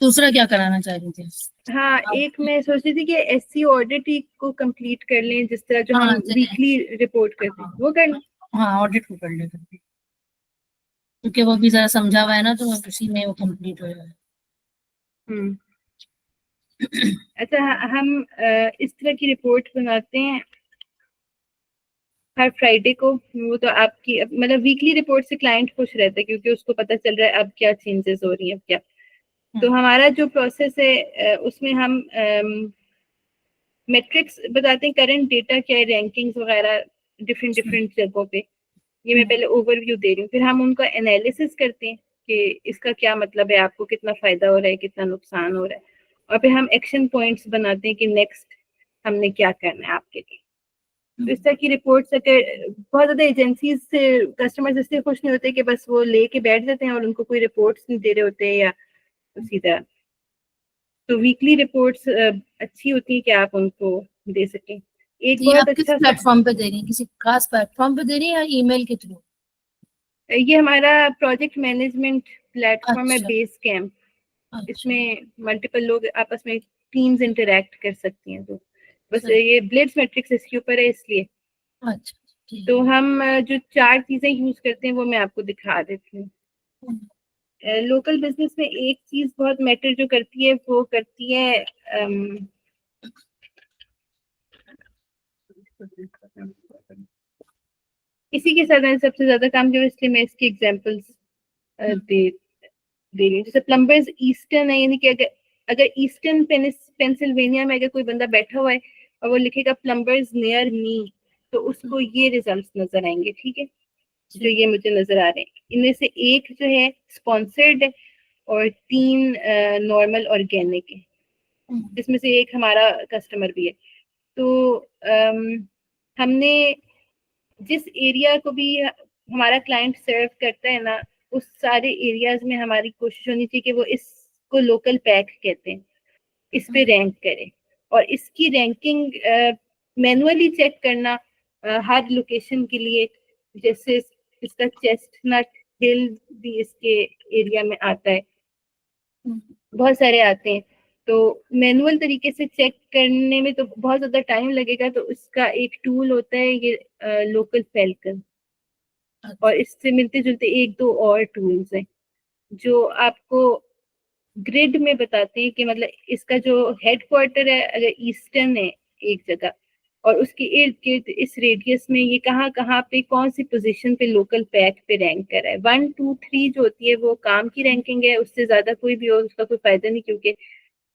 दूसरा क्या कराना चाह रही थी? हाँ, एक मैं सोच रही थी कि एससीओ ऑडिट को कंप्लीट कर लें, जिस तरह जो हम हाँ वीकली रिपोर्ट करते हैं वो कर लें। हाँ ऑडिट को कर ले करके, क्योंकि वो भी जरा समझा हुआ है ना, तो उसी में वो कंप्लीट हो जाए। हम्म। अच्छा, हम इस तरह की रिपोर्ट बनाते हैं हर फ्राइडे को। वो तो आपकी मतलब वीकली रिपोर्ट से क्लाइंट खुश रहता है, क्योंकि उसको पता चल रहा है अब क्या चेंजेस हो रही हैं, अब क्या। तो हमारा जो प्रोसेस है उसमें हम मेट्रिक्स बताते हैं, करंट डेटा क्या है, रैंकिंग्स वगैरह डिफरेंट डिफरेंट जगहों पे। ये मैं पहले ओवरव्यू दे रही हूँ, फिर हम उनका एनालिसिस करते हैं कि इसका क्या मतलब है, आपको कितना फायदा हो रहा है, कितना नुकसान हो रहा है, और फिर हम एक्शन पॉइंट्स बनाते हैं कि नेक्स्ट हमने क्या करना है आपके लिए। तो इस तरह की रिपोर्ट्स, अगर बहुत ज्यादा एजेंसीज से कस्टमर्स इसलिए खुश नहीं होते कि बस वो लेके बैठ जाते हैं और उनको कोई रिपोर्ट्स नहीं दे रहे होते, या उसी तरह। तो वीकली रिपोर्ट्स अच्छी होती है कि आप उनको दे सकें। एक ये बहुत आप किस अच्छा सा, प्लेटफॉर्म पे दे रही हैं? किसी खास प्लेटफॉर्म पे दे रही हैं या ईमेल के थ्रू? ये हमारा प्रोजेक्ट मैनेजमेंट प्लेटफॉर्म है, अच्छा बेस कैंप। अच्छा। इसमें मल्टीपल लोग आपस में टीम्स इंटरेक्ट कर सकती हैं, तो बस सही। ये ब्लिट्स मैट्रिक्स इसके ऊपर है इसलिए। अच्छा ठीक तो हम जो 4 चीजें यूज करते हैं वो मैं आपको दिखा देती हूँ। है। लोकल बिजनेस में एक चीज बहुत मैटर जो करती है वो करती है इसी के साथ मैंने सबसे ज्यादा काम किया, इसलिए मैं इसकी एग्जांपल्स दे रही हूँ। जैसे प्लम्बर्स ईस्टर्न है, यानी कि अगर अगर ईस्टर्न पेंसिल्वेनिया में अगर कोई बंदा बैठा हुआ है और वो लिखेगा प्लम्बर्स नियर मी, तो उसको ये रिजल्ट्स नजर आएंगे, ठीक है, जो ये मुझे नजर आ रहे हैं। इनमें से एक जो है स्पॉन्सर्ड है और 3 नॉर्मल ऑर्गेनिक है, जिसमें से एक हमारा कस्टमर भी है। तो हमने जिस एरिया को भी हमारा क्लाइंट सर्व करता है ना, उस सारे एरियाज में हमारी कोशिश होनी चाहिए कि वो इसको लोकल पैक कहते हैं, इस पे रैंक करें। और इसकी रैंकिंग मैनुअली चेक करना हर लोकेशन के लिए, जैसे इसका चेस्टनट हिल भी इसके एरिया में आता है, बहुत सारे आते हैं। तो मैनुअल तरीके से चेक करने में तो बहुत ज्यादा टाइम लगेगा, तो उसका एक टूल होता है ये लोकल फैल्कन, और इससे मिलते जुलते एक दो और टूल्स हैं जो आपको ग्रिड में बताते हैं कि मतलब इसका जो हेडक्वार्टर है अगर ईस्टर्न है एक जगह, और उसके इर्द गिर्द इस रेडियस में ये कहाँ कहाँ पे कौन सी पोजीशन पे लोकल पैक पे रैंक कर रहा है। 1 2 3 जो होती है वो काम की रैंकिंग है, उससे ज्यादा कोई भी हो उसका कोई फायदा नहीं, क्योंकि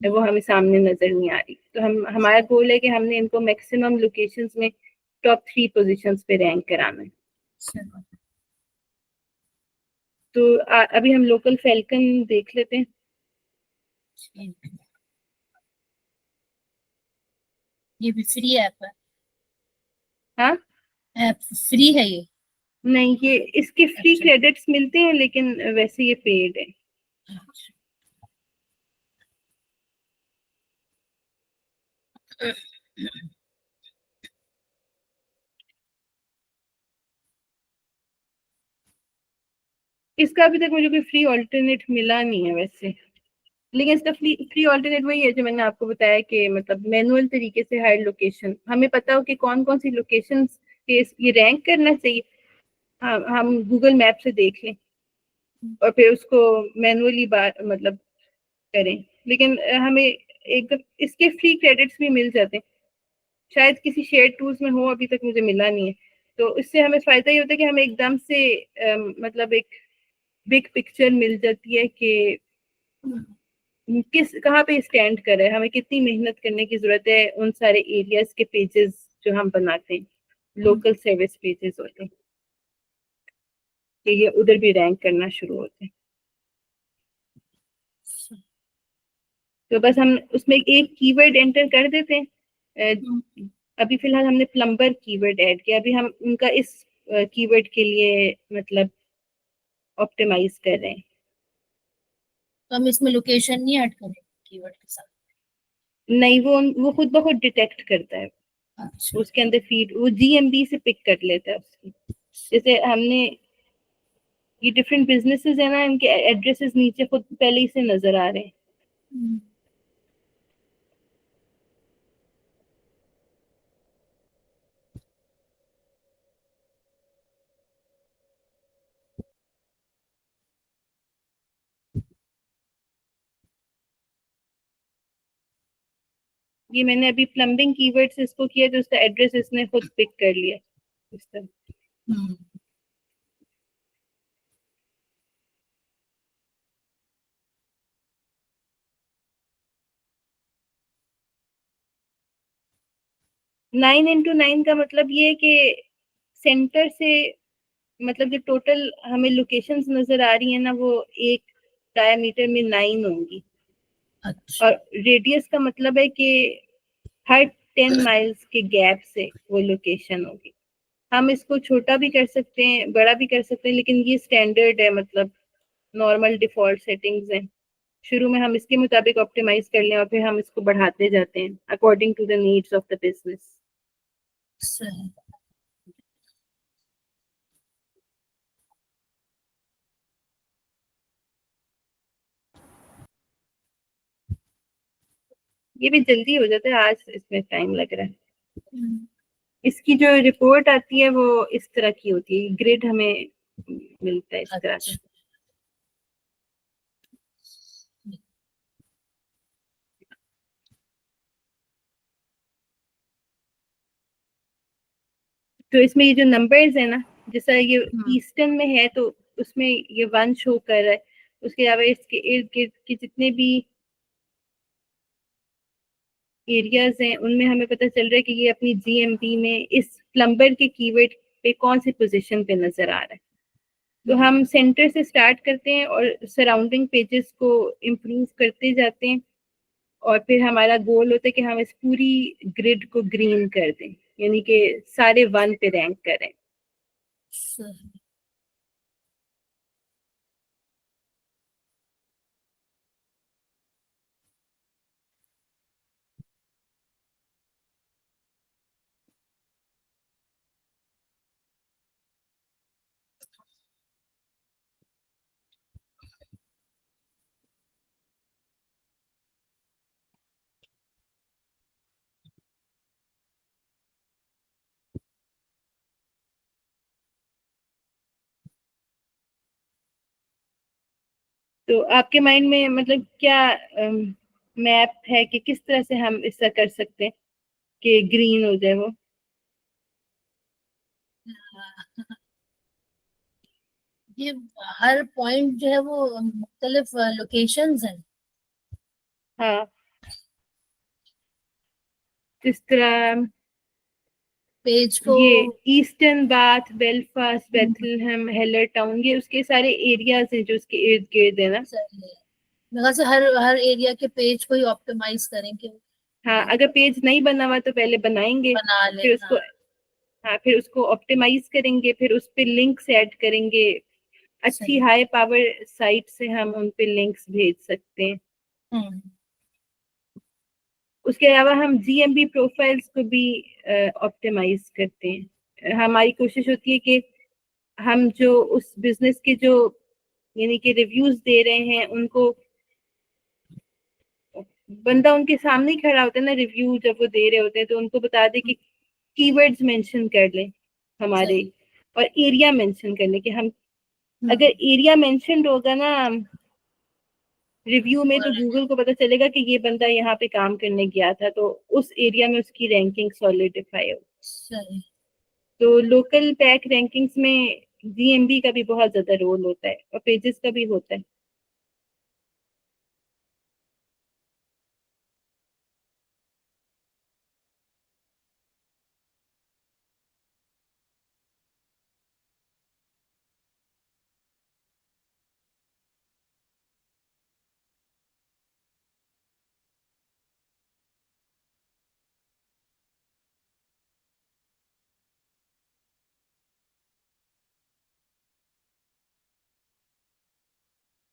वो हमें सामने नजर नहीं आ रही। तो हमारा गोल है कि हमने इनको मैक्सिमम लोकेशंस में टॉप 3 पोजीशंस पे रैंक कराना है। तो अभी हम लोकल फैल्कन देख लेते हैं। ये भी फ्री ऐप है? हाँ, ऐप फ्री है ये? नहीं, ये इसके फ्री अच्छा। क्रेडिट्स मिलते हैं, लेकिन वैसे ये पेड है। इसका अभी तक मुझे कोई फ्री ऑल्टरनेट मिला नहीं है वैसे, लेकिन इसका फ्री फ्री ऑल्टरनेट वही है जो मैंने आपको बताया कि मतलब मैनुअल तरीके से हर लोकेशन हमें पता हो कि कौन कौन सी लोकेशन पे ये रैंक करना चाहिए। हम गूगल मैप से देख लें और फिर उसको मैनुअली मतलब करें। लेकिन हमें एकदम इसके फ्री क्रेडिट्स भी मिल जाते हैं, शायद किसी शेयर टूल्स में हो, अभी तक मुझे मिला नहीं है। तो इससे हमें फायदा ये होता है कि हमें एकदम से मतलब एक बिग पिक्चर मिल जाती है कि किस कहाँ पे स्टैंड कर रहे हैं, हमें कितनी मेहनत करने की जरूरत है उन सारे एरियाज के पेजेस जो हम बनाते हैं, लोकल सर्विस पेजेस होते हैं, कि ये उधर भी रैंक करना शुरू होते हैं। तो बस हम उसमें एक कीवर्ड एंटर कर देते हैं। अभी फिलहाल हमने प्लम्बर कीवर्ड ऐड किया, अभी हम उनका इस कीवर्ड के लिए मतलब ऑप्टिमाइज कर रहे हैं। तो हम इसमें लोकेशन नहीं ऐड करें कीवर्ड के साथ? नहीं, वो खुद ब खुद डिटेक्ट करता है, अच्छा। उसके अंदर फीड वो जीएमबी से पिक कर लेता है उसकी। जैसे हमने ये डिफरेंट बिजनेसेस है ना, इनके एड्रेसेस नीचे खुद पहले ही से नजर आ रहे हैं। ये मैंने अभी प्लम्बिंग कीवर्ड से इसको किया तो उसका एड्रेस इसने खुद पिक कर लिया इस तरह। 9 into 9 का मतलब ये है कि सेंटर से मतलब जो टोटल हमें लोकेशंस नजर आ रही है ना, वो एक डायमीटर में 9 होंगी। अच्छा। और रेडियस का मतलब है कि हर 10 माइल्स के गैप से वो लोकेशन होगी। हम इसको छोटा भी कर सकते हैं, बड़ा भी कर सकते हैं, लेकिन ये स्टैंडर्ड है, मतलब नॉर्मल डिफॉल्ट सेटिंग्स हैं। शुरू में हम इसके मुताबिक ऑप्टिमाइज कर लें और फिर हम इसको बढ़ाते जाते हैं according to the needs of the business. सही। ये भी जल्दी हो जाता है, आज इसमें टाइम लग रहा है। इसकी जो रिपोर्ट आती है वो इस तरह की होती है, ग्रिड हमें मिलता है इस तरह का। अच्छा। तो इसमें ये जो नंबर्स है ना, जैसा ये हम्म। ईस्टर्न में है तो उसमें ये 1 शो कर रहा है। उसके अलावा इसके इर्द गिर्द के जितने भी एरियाज हैं उनमें हमें पता चल रहा है कि ये अपनी जीएमपी में इस प्लम्बर के कीवर्ड पे कौन सी पोजीशन पे नजर आ रहा है। तो हम सेंटर से स्टार्ट करते हैं और सराउंडिंग पेजेस को इम्प्रूव करते जाते हैं, और फिर हमारा गोल होता है कि हम इस पूरी ग्रिड को ग्रीन कर दें, यानी कि सारे 1 पे रैंक करें। सही। तो आपके माइंड में मतलब क्या मैप है कि किस तरह से हम इसका कर सकते हैं कि ग्रीन हो जाए वो? ये हर पॉइंट जो है वो मुख्तलिफ लोकेशंस हैं। हाँ, जिस तरह पेज को ये eastern bath, Belfast, Bethlehem, हेलर town, ये उसके सारे एरियाज हैं जो उसके इर्द गिर्द है ना। सही है। मेरे ख्याल से हर हर एरिया के पेज को ही ऑप्टिमाइज करेंगे, हाँ, अगर पेज नहीं बना हुआ तो पहले बनाएंगे, बना ले। फिर उसको, हाँ हाँ फिर उसको ऑप्टिमाइज करेंगे, फिर उस पे लिंक्स ऐड करेंगे। अच्छी सही। हाई पावर साइट से हम उन पे लिंक्स भेज सकते हैं। हम्म। उसके अलावा हम जीएमबी प्रोफाइल्स को भी ऑप्टिमाइज करते हैं। हमारी कोशिश होती है कि हम जो उस बिजनेस के जो यानी कि रिव्यूज दे रहे हैं उनको, बंदा उनके सामने ही खड़ा होता है ना, रिव्यू जब वो दे रहे होते हैं तो उनको बता दे कि कीवर्ड्स मेंशन कर लें हमारे, सही। और एरिया मेंशन कर लें कि हम, अगर हम्म। एरिया मेंशनड होगा ना रिव्यू में, तो और गूगल को पता चलेगा कि ये बंदा यहाँ पे काम करने गया था, तो उस एरिया में उसकी रैंकिंग सॉलिडिफाई हो। सही। तो लोकल पैक रैंकिंग्स में जीएमबी का भी बहुत ज्यादा रोल होता है और पेजेस का भी होता है।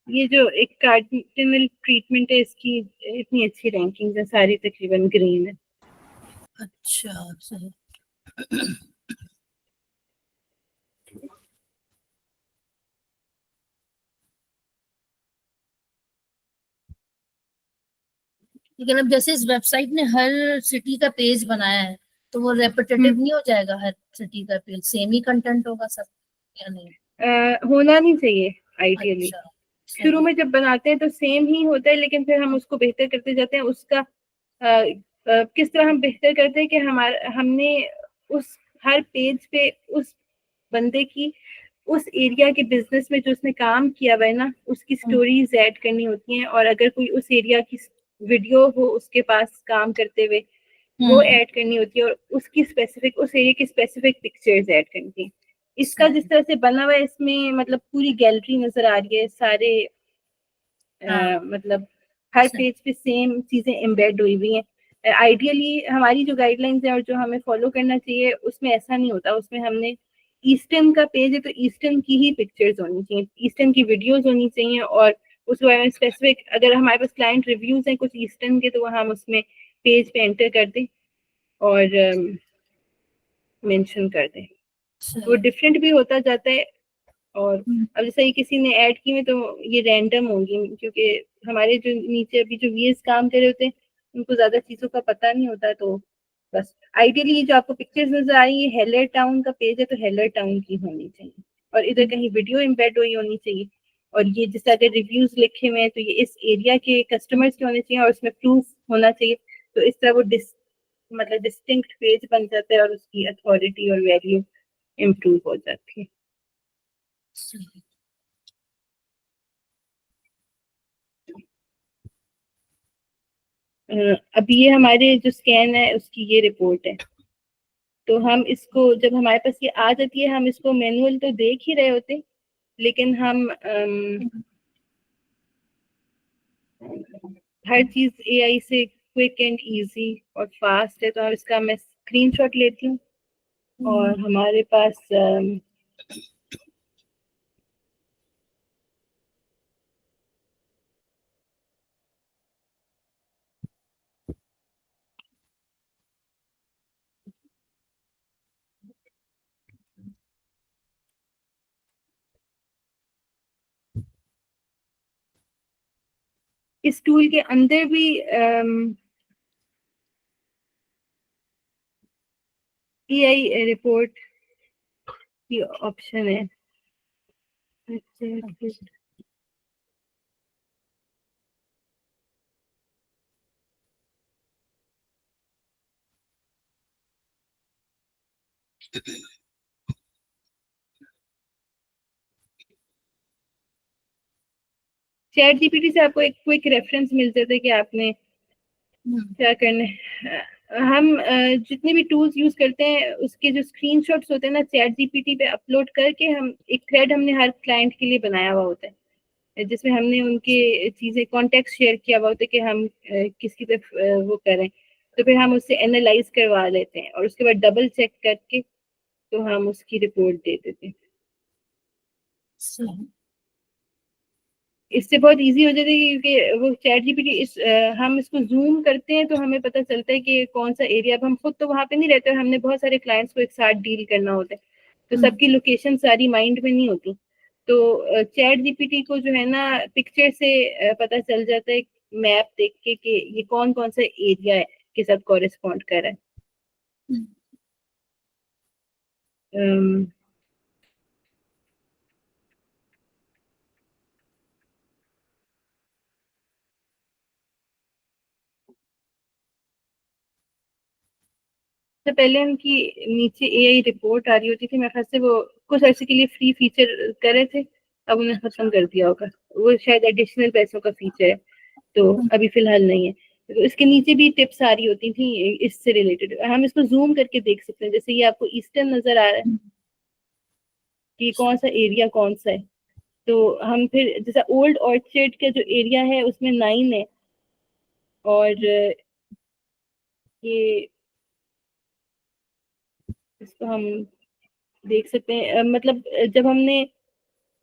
ये जो एक कार्डिनल ट्रीटमेंट है इसकी इतनी अच्छी रैंकिंग है, सारी तकरीबन ग्रीन है। अच्छा। सही। लेकिन अब जैसे इस वेबसाइट ने हर सिटी का पेज बनाया है, तो वो रेपिटेटिव हम्म। नहीं हो जाएगा? हर सिटी का पेज सेम ही कंटेंट होगा सब, या नहीं? होना नहीं चाहिए आइडियली। अच्छा। शुरू सही। में जब बनाते हैं तो सेम ही होता है, लेकिन फिर हम उसको बेहतर करते जाते हैं। उसका किस तरह हम बेहतर करते हैं कि हमारा हमने उस हर पेज पे उस बंदे की, उस एरिया के बिजनेस में जो उसने काम किया हुआ है ना, उसकी हम्म। स्टोरीज ऐड करनी होती हैं, और अगर कोई उस एरिया की वीडियो हो उसके पास काम करते हुए वो हम्म। ऐड करनी होती है, और उसकी स्पेसिफिक, उस एरिया की स्पेसिफिक पिक्चर्स ऐड करनी थी। इसका जिस सही। तरह से बना हुआ है इसमें मतलब पूरी गैलरी नजर आ रही है, सारे हाँ। मतलब हर सही। पेज पे सेम चीजें एम्बेड हुई हुई हैं। आइडियली हमारी जो गाइडलाइंस है और जो हमें फॉलो करना चाहिए उसमें ऐसा नहीं होता। उसमें हमने ईस्टर्न का पेज है तो ईस्टर्न की ही पिक्चर्स होनी चाहिए, ईस्टर्न की वीडियोस होनी चाहिए, और उस बारे में स्पेसिफिक अगर हमारे पास क्लाइंट रिव्यूज हैं कुछ ईस्टर्न के तो वो हम उसमें पेज पे एंटर कर दें और मेंशन कर दें। तो वो सही। डिफरेंट भी होता जाता है। और हम्म। अब जैसे ये किसी ने ऐड की हुई तो ये रैंडम होंगी, क्योंकि हमारे जो नीचे अभी जो व्यूअर्स काम कर रहे होते हैं उनको ज्यादा चीजों का पता नहीं होता। तो बस आइडियली ये जो आपको पिक्चर्स नजर आ रही है हेलर टाउन का पेज है तो हेलर टाउन की होनी चाहिए, और इधर कहीं वीडियो एम्बेड हुई होनी चाहिए। और ये जिस अगर रिव्यूज लिखे हुए हैं तो ये इस एरिया के कस्टमर्स के होने चाहिए और उसमें प्रूफ होना चाहिए। तो इस तरह वो मतलब डिस्टिंक्ट पेज बन जाता है और उसकी अथॉरिटी और वैल्यू इम्प्रूव हो जाती है। सही। अभी ये हमारे जो स्कैन है उसकी ये रिपोर्ट है। तो हम इसको जब हमारे पास ये आ जाती है हम इसको मैनुअल तो देख ही रहे होते, लेकिन हम हर चीज एआई से क्विक एंड इजी और फास्ट है, तो हम इसका मैं स्क्रीनशॉट लेती हूँ। और हमारे पास इस टूल के अंदर भी एआई रिपोर्ट की ऑप्शन है। अच्छा, अच्छा। चैट जीपीटी से आपको एक क्विक रेफरेंस मिल जाता है कि आपने क्या करना है। हम जितने भी टूल्स यूज करते हैं उसके जो स्क्रीनशॉट्स होते हैं ना, चैट जीपीटी पे अपलोड करके हम एक थ्रेड हमने हर क्लाइंट के लिए बनाया हुआ होता है, जिसमें हमने उनके चीजें कॉन्टेक्ट शेयर किया हुआ होता है कि हम किसकी तरफ वो करें। तो फिर हम उससे एनालाइज करवा लेते हैं और उसके बाद डबल चेक करके तो हम उसकी रिपोर्ट दे देते हैं। सही। इससे बहुत इजी हो जाता है क्योंकि वो चैट जीपीटी हम इसको जूम करते हैं तो हमें पता चलता है कि कौन सा एरिया। अब हम खुद तो वहां पे नहीं रहते और हमने बहुत सारे क्लाइंट्स को एक साथ डील करना होता है, तो सबकी लोकेशन सारी माइंड में नहीं होती। तो चैट जीपीटी को जो है ना पिक्चर से पता चल जाता है, मैप देख के कि ये कौन कौन सा एरिया है के साथ कॉरेस्पॉन्ड कर रहा है। अम, तो पहले उनकी नीचे एआई रिपोर्ट आ रही होती थी, मेरे ख्याल से वो कुछ अर्से के लिए फ्री फीचर कर रहे थे, अब उन्हें खत्म कर दिया होगा। वो शायद एडिशनल पैसों का फीचर है, तो अभी फिलहाल नहीं है। तो इसके नीचे भी टिप्स आ रही होती थी इससे रिलेटेड, हम इसको जूम करके देख सकते हैं। जैसे ये आपको ईस्टर्न नजर आ रहा है कि कौन सा एरिया कौन सा है। तो हम फिर जैसा ओल्ड ऑर्चर्ड का जो एरिया है उसमें 9 है, और ये इसको हम देख सकते हैं। मतलब जब हमने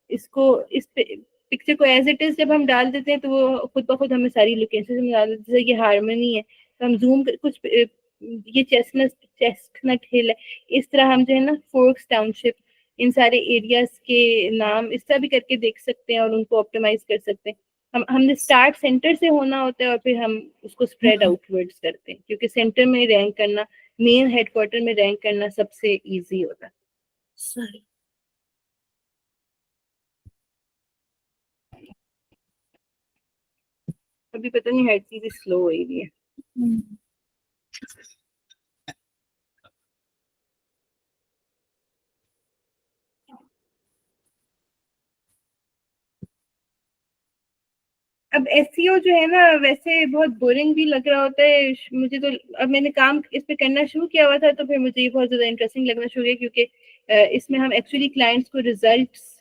इसको इस पिक्चर को एज इट इज जब हम डाल देते हैं तो वो खुद ब खुद हमें सारी लोकेशन में डाल देते हैं। जैसे ये हारमोनी है तो हम जूम कर कुछ ये चेस्टनट हिल है, इस तरह हम जो है ना फोर्क्स टाउनशिप, इन सारे एरियाज के नाम इस तरह भी करके देख सकते हैं और उनको ऑप्टिमाइज कर सकते हैं। हमने स्टार्ट सेंटर से होना होता है और फिर हम उसको स्प्रेड आउटवर्ड्स करते हैं, क्योंकि सेंटर में रैंक करना, मेन हेडक्वार्टर में रैंक करना सबसे इजी होता है। सही। अभी पता नहीं हर चीज स्लो हो रही है। अब एसईओ जो है ना वैसे बहुत बोरिंग भी लग रहा होता है मुझे तो। अब मैंने काम इस पे करना शुरू किया हुआ था तो फिर मुझे ये बहुत ज्यादा इंटरेस्टिंग लगना शुरू हुआ, क्योंकि इसमें हम एक्चुअली क्लाइंट्स को रिजल्ट्स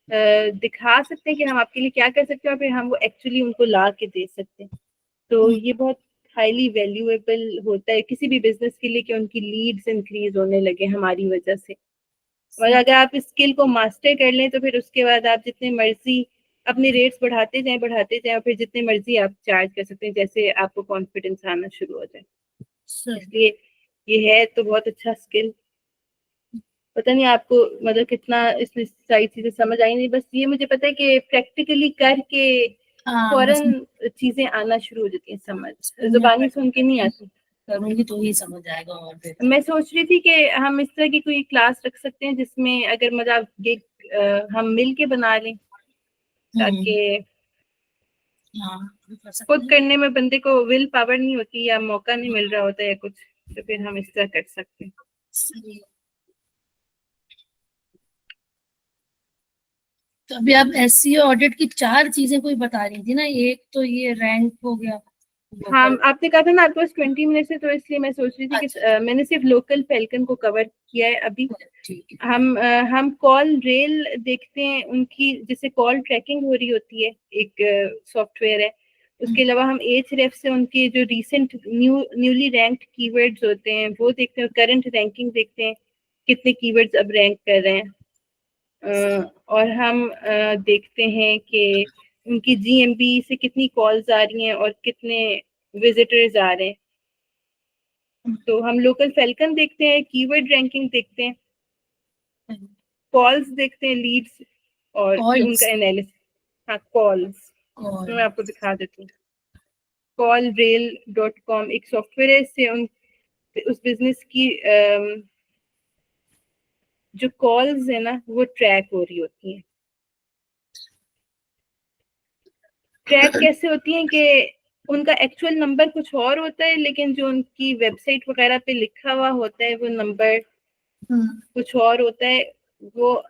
दिखा सकते हैं कि हम आपके लिए क्या कर सकते हैं, और फिर हम वो एक्चुअली उनको ला के दे सकते हैं। तो ये बहुत हाईली वैल्यूएबल होता है किसी भी बिजनेस के लिए कि उनकी लीड्स इंक्रीज होने लगे हमारी वजह से। और अगर आप इस स्किल को मास्टर कर लें तो फिर उसके बाद आप जितने मर्जी अपने रेट्स बढ़ाते जाएं और फिर जितने मर्जी आप चार्ज कर सकते हैं, जैसे आपको कॉन्फिडेंस आना शुरू हो जाए। इसलिए ये है तो बहुत अच्छा स्किल। पता नहीं आपको मतलब कितना इसमें सारी चीजें समझ आई नहीं, बस ये मुझे पता है कि प्रैक्टिकली करके फौरन चीजें आना शुरू हो जाती हैं, समझ जुबानी सुन के नहीं आती। करूंगी तो ही समझ आएगा। और मैं सोच रही थी कि हम इस तरह की कोई क्लास रख सकते हैं जिसमें अगर मतलब गिग हम मिल के बना लें, ताकि खुद करने में बंदे को विल पावर नहीं होती या मौका नहीं मिल रहा होता है कुछ, तो फिर हम इस तरह कर सकते हैं। तो अभी आप एससीओ ऑडिट की 4 चीजें कोई बता रही थी ना, एक तो ये रैंक हो गया। हाँ, आपने कहा था ना आपके पास 20 मिनट है, तो इसलिए मैं सोच रही थी कि मैंने सिर्फ लोकल फैल्कन को कवर किया है अभी। हम कॉल रेल देखते हैं उनकी, जैसे कॉल ट्रैकिंग हो रही होती है, एक सॉफ्टवेयर है। उसके अलावा हम एचरेफ से उनके जो रीसेंट न्यूली रैंक्ड कीवर्ड्स होते हैं वो देखते हैं, करंट रैंकिंग देखते हैं कितने कीवर्ड्स अब रैंक कर रहे हैं। और हम देखते हैं कि उनकी जीएमबी से कितनी कॉल्स आ रही हैं और कितने विजिटर्स आ रहे हैं। तो हम लोकल फैल्कन देखते हैं, कीवर्ड रैंकिंग देखते हैं, कॉल्स देखते हैं, लीड्स, और फिर उनका एनालिसिस। हाँ, कॉल्स मैं आपको दिखा देती हूँ। callrail.com एक सॉफ्टवेयर है, इससे उस बिजनेस की जो कॉल्स है ना वो ट्रैक हो रही होती हैं। ट्रैक कैसे होती हैं कि उनका एक्चुअल नंबर कुछ और होता है, लेकिन जो उनकी वेबसाइट वगैरह पे लिखा हुआ होता है वो नंबर कुछ और होता है। वो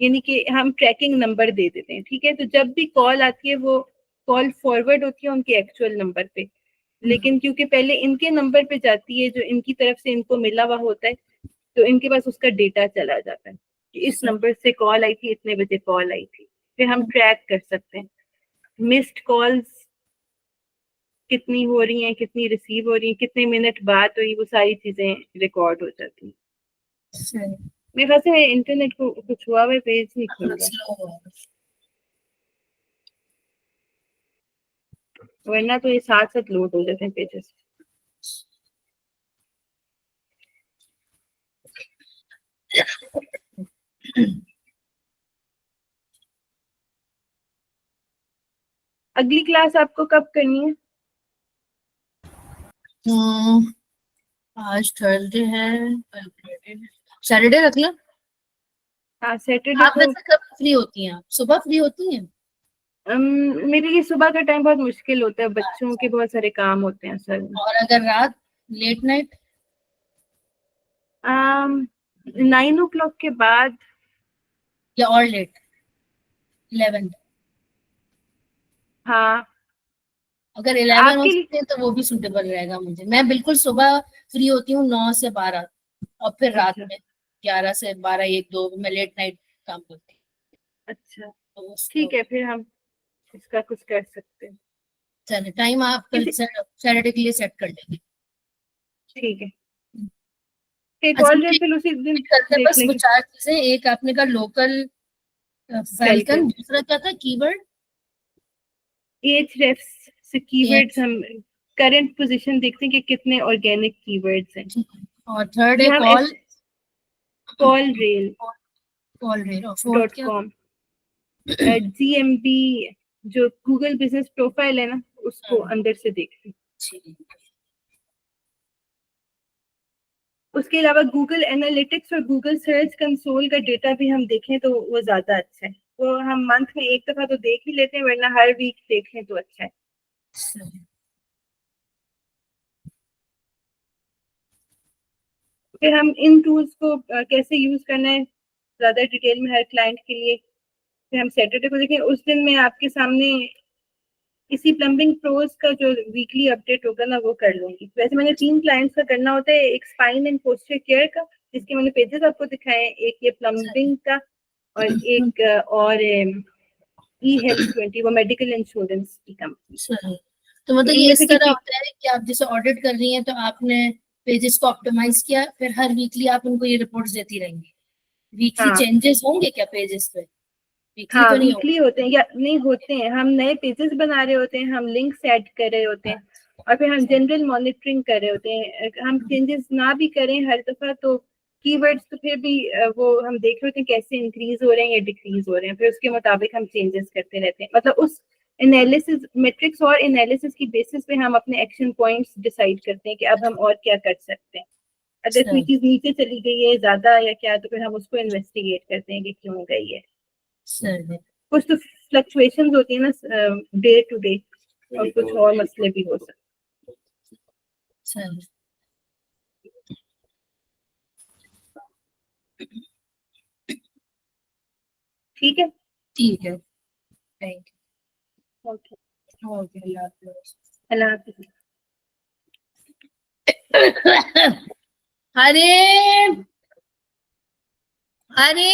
यानी कि हम ट्रैकिंग नंबर दे देते हैं, ठीक है, तो जब भी कॉल आती है वो कॉल फॉरवर्ड होती है उनके एक्चुअल नंबर पे, लेकिन क्योंकि पहले इनके नंबर पे जाती है जो इनकी तरफ से इनको मिला हुआ होता है, तो इनके पास उसका डेटा चला जाता है कि इस नंबर से कॉल आई थी, इतने बजे कॉल आई थी। फिर हम ट्रैक कर सकते हैं मिस्ड कॉल्स कितनी हो रही हैं, कितनी रिसीव हो रही हैं, कितने मिनट बात हुई, वो सारी चीजें रिकॉर्ड हो जाती हैं। सही। मेरे ख्याल से इंटरनेट को कुछ हुआ है, पेज नहीं खुल रहा, स्लो हुआ है। वरना तो ये साथ साथ लोड हो जाते हैं पेजेस। अगली क्लास आपको कब करनी है? आज थर्सडे है, कल फ्राइडे, सैटरडे रख लो। हाँ सैटरडे आप को। वैसे कब फ्री होती हैं? आप सुबह फ्री होती हैं? मेरे लिए सुबह का टाइम बहुत मुश्किल होता है, बच्चों के बहुत सारे काम होते हैं असल में। और अगर रात, लेट नाइट? 9 o'clock के बाद। या और लेट, 11? हाँ अगर 11 हो आपके लिए। सकते हैं तो वो भी सूटेबल रहेगा मुझे। मैं बिल्कुल सुबह फ्री होती हूँ 9 से 12, और फिर रात अच्छा में 11 से 12, 1, 2 मैं लेट नाइट काम करती अच्छा, हूँ, तो उसको ठीक है, फिर हम इसका कुछ कर सकते हैं। चले टाइम आप कल किसी सैटरडे के लिए सेट कर लेंगे। ठीक है, एक अच्छा, और है मुझे फिर उसी दिन करते देख बस वो लेंगे। 4 चीजें। एक आपने कहा लोकल फैल्कन, फैल्कन, दूसरा क्या था कीवर्ड? Ahrefs से कीवर्ड्स एच, हम करंट पोजीशन देखते हैं कि कितने ऑर्गेनिक कीवर्ड्स हैं। और थर्ड ये है हम call, call rail call rate, और फोर्थ डॉट क्या? कॉम GMB जो गूगल बिजनेस प्रोफाइल है ना, उसको अंदर से देखते हैं। उसके अलावा गूगल एनालिटिक्स और गूगल सर्च कंसोल का डेटा भी हम देखें तो वो ज्यादा अच्छा है। वो हम मंथ में एक दफा तो देख ही लेते हैं, वरना हर वीक देखें तो अच्छा है। फिर हम इन टूल्स को कैसे यूज करना है ज्यादा डिटेल में हर क्लाइंट के लिए, फिर हम सैटरडे को देखें। उस दिन मैं आपके सामने इसी प्लम्बिंग प्रोज का जो वीकली अपडेट होगा ना वो कर लूंगी। वैसे मैंने 3 क्लाइंट्स का करना होता है, एक स्पाइन एंड पोस्चर केयर का जिसके मैंने पेजेस आपको दिखाए हैं, एक ये प्लम्बिंग का, और एक और ई हेल्थ 20, वो मेडिकल इंश्योरेंस की कंपनी। सही। तो तो मतलब ये इनमें इस से तरह किसी। होता है कि आप जैसे ऑडिट कर रही हैं तो आपने पेजेस को ऑप्टिमाइज किया, फिर हर वीकली आप उनको ये रिपोर्ट्स देती रहेंगी। वीकली हाँ चेंजेस होंगे क्या पेजेस पे? वीकली हाँ तो नहीं वीकली होंगे? होते हैं या नहीं होते हैं, हम नए पेजेस बना रहे होते हैं, हम लिंक्स ऐड कर रहे होते हैं, और फिर हम जनरल मॉनिटरिंग कर रहे होते हैं। हम चेंजेस ना भी करें हर दफा तो कीवर्ड्स तो फिर भी वो हम देख रहे होते हैं कैसे इंक्रीज हो रहे हैं या डिक्रीज हो रहे हैं, फिर उसके मुताबिक हम चेंजेस करते रहते हैं। मतलब उस एनालिसिस मेट्रिक्स और एनालिसिस की बेसिस पे हम अपने एक्शन पॉइंट्स डिसाइड करते हैं कि अब हम और क्या कर सकते हैं। अगर कोई सही। चीज नीचे चली गई है ज्यादा या क्या, तो फिर हम उसको इन्वेस्टिगेट करते हैं कि क्यों गई है। सही। कुछ तो फ्लक्चुएशंस होती है ना डे टू डे, और कुछ और मसले भी हो सकते सही। ठीक है। ठीक है, थैंक ओके, यू। ओके, अल्लाह हाफिज़। अल्लाह हाफिज़। हरे, हरे।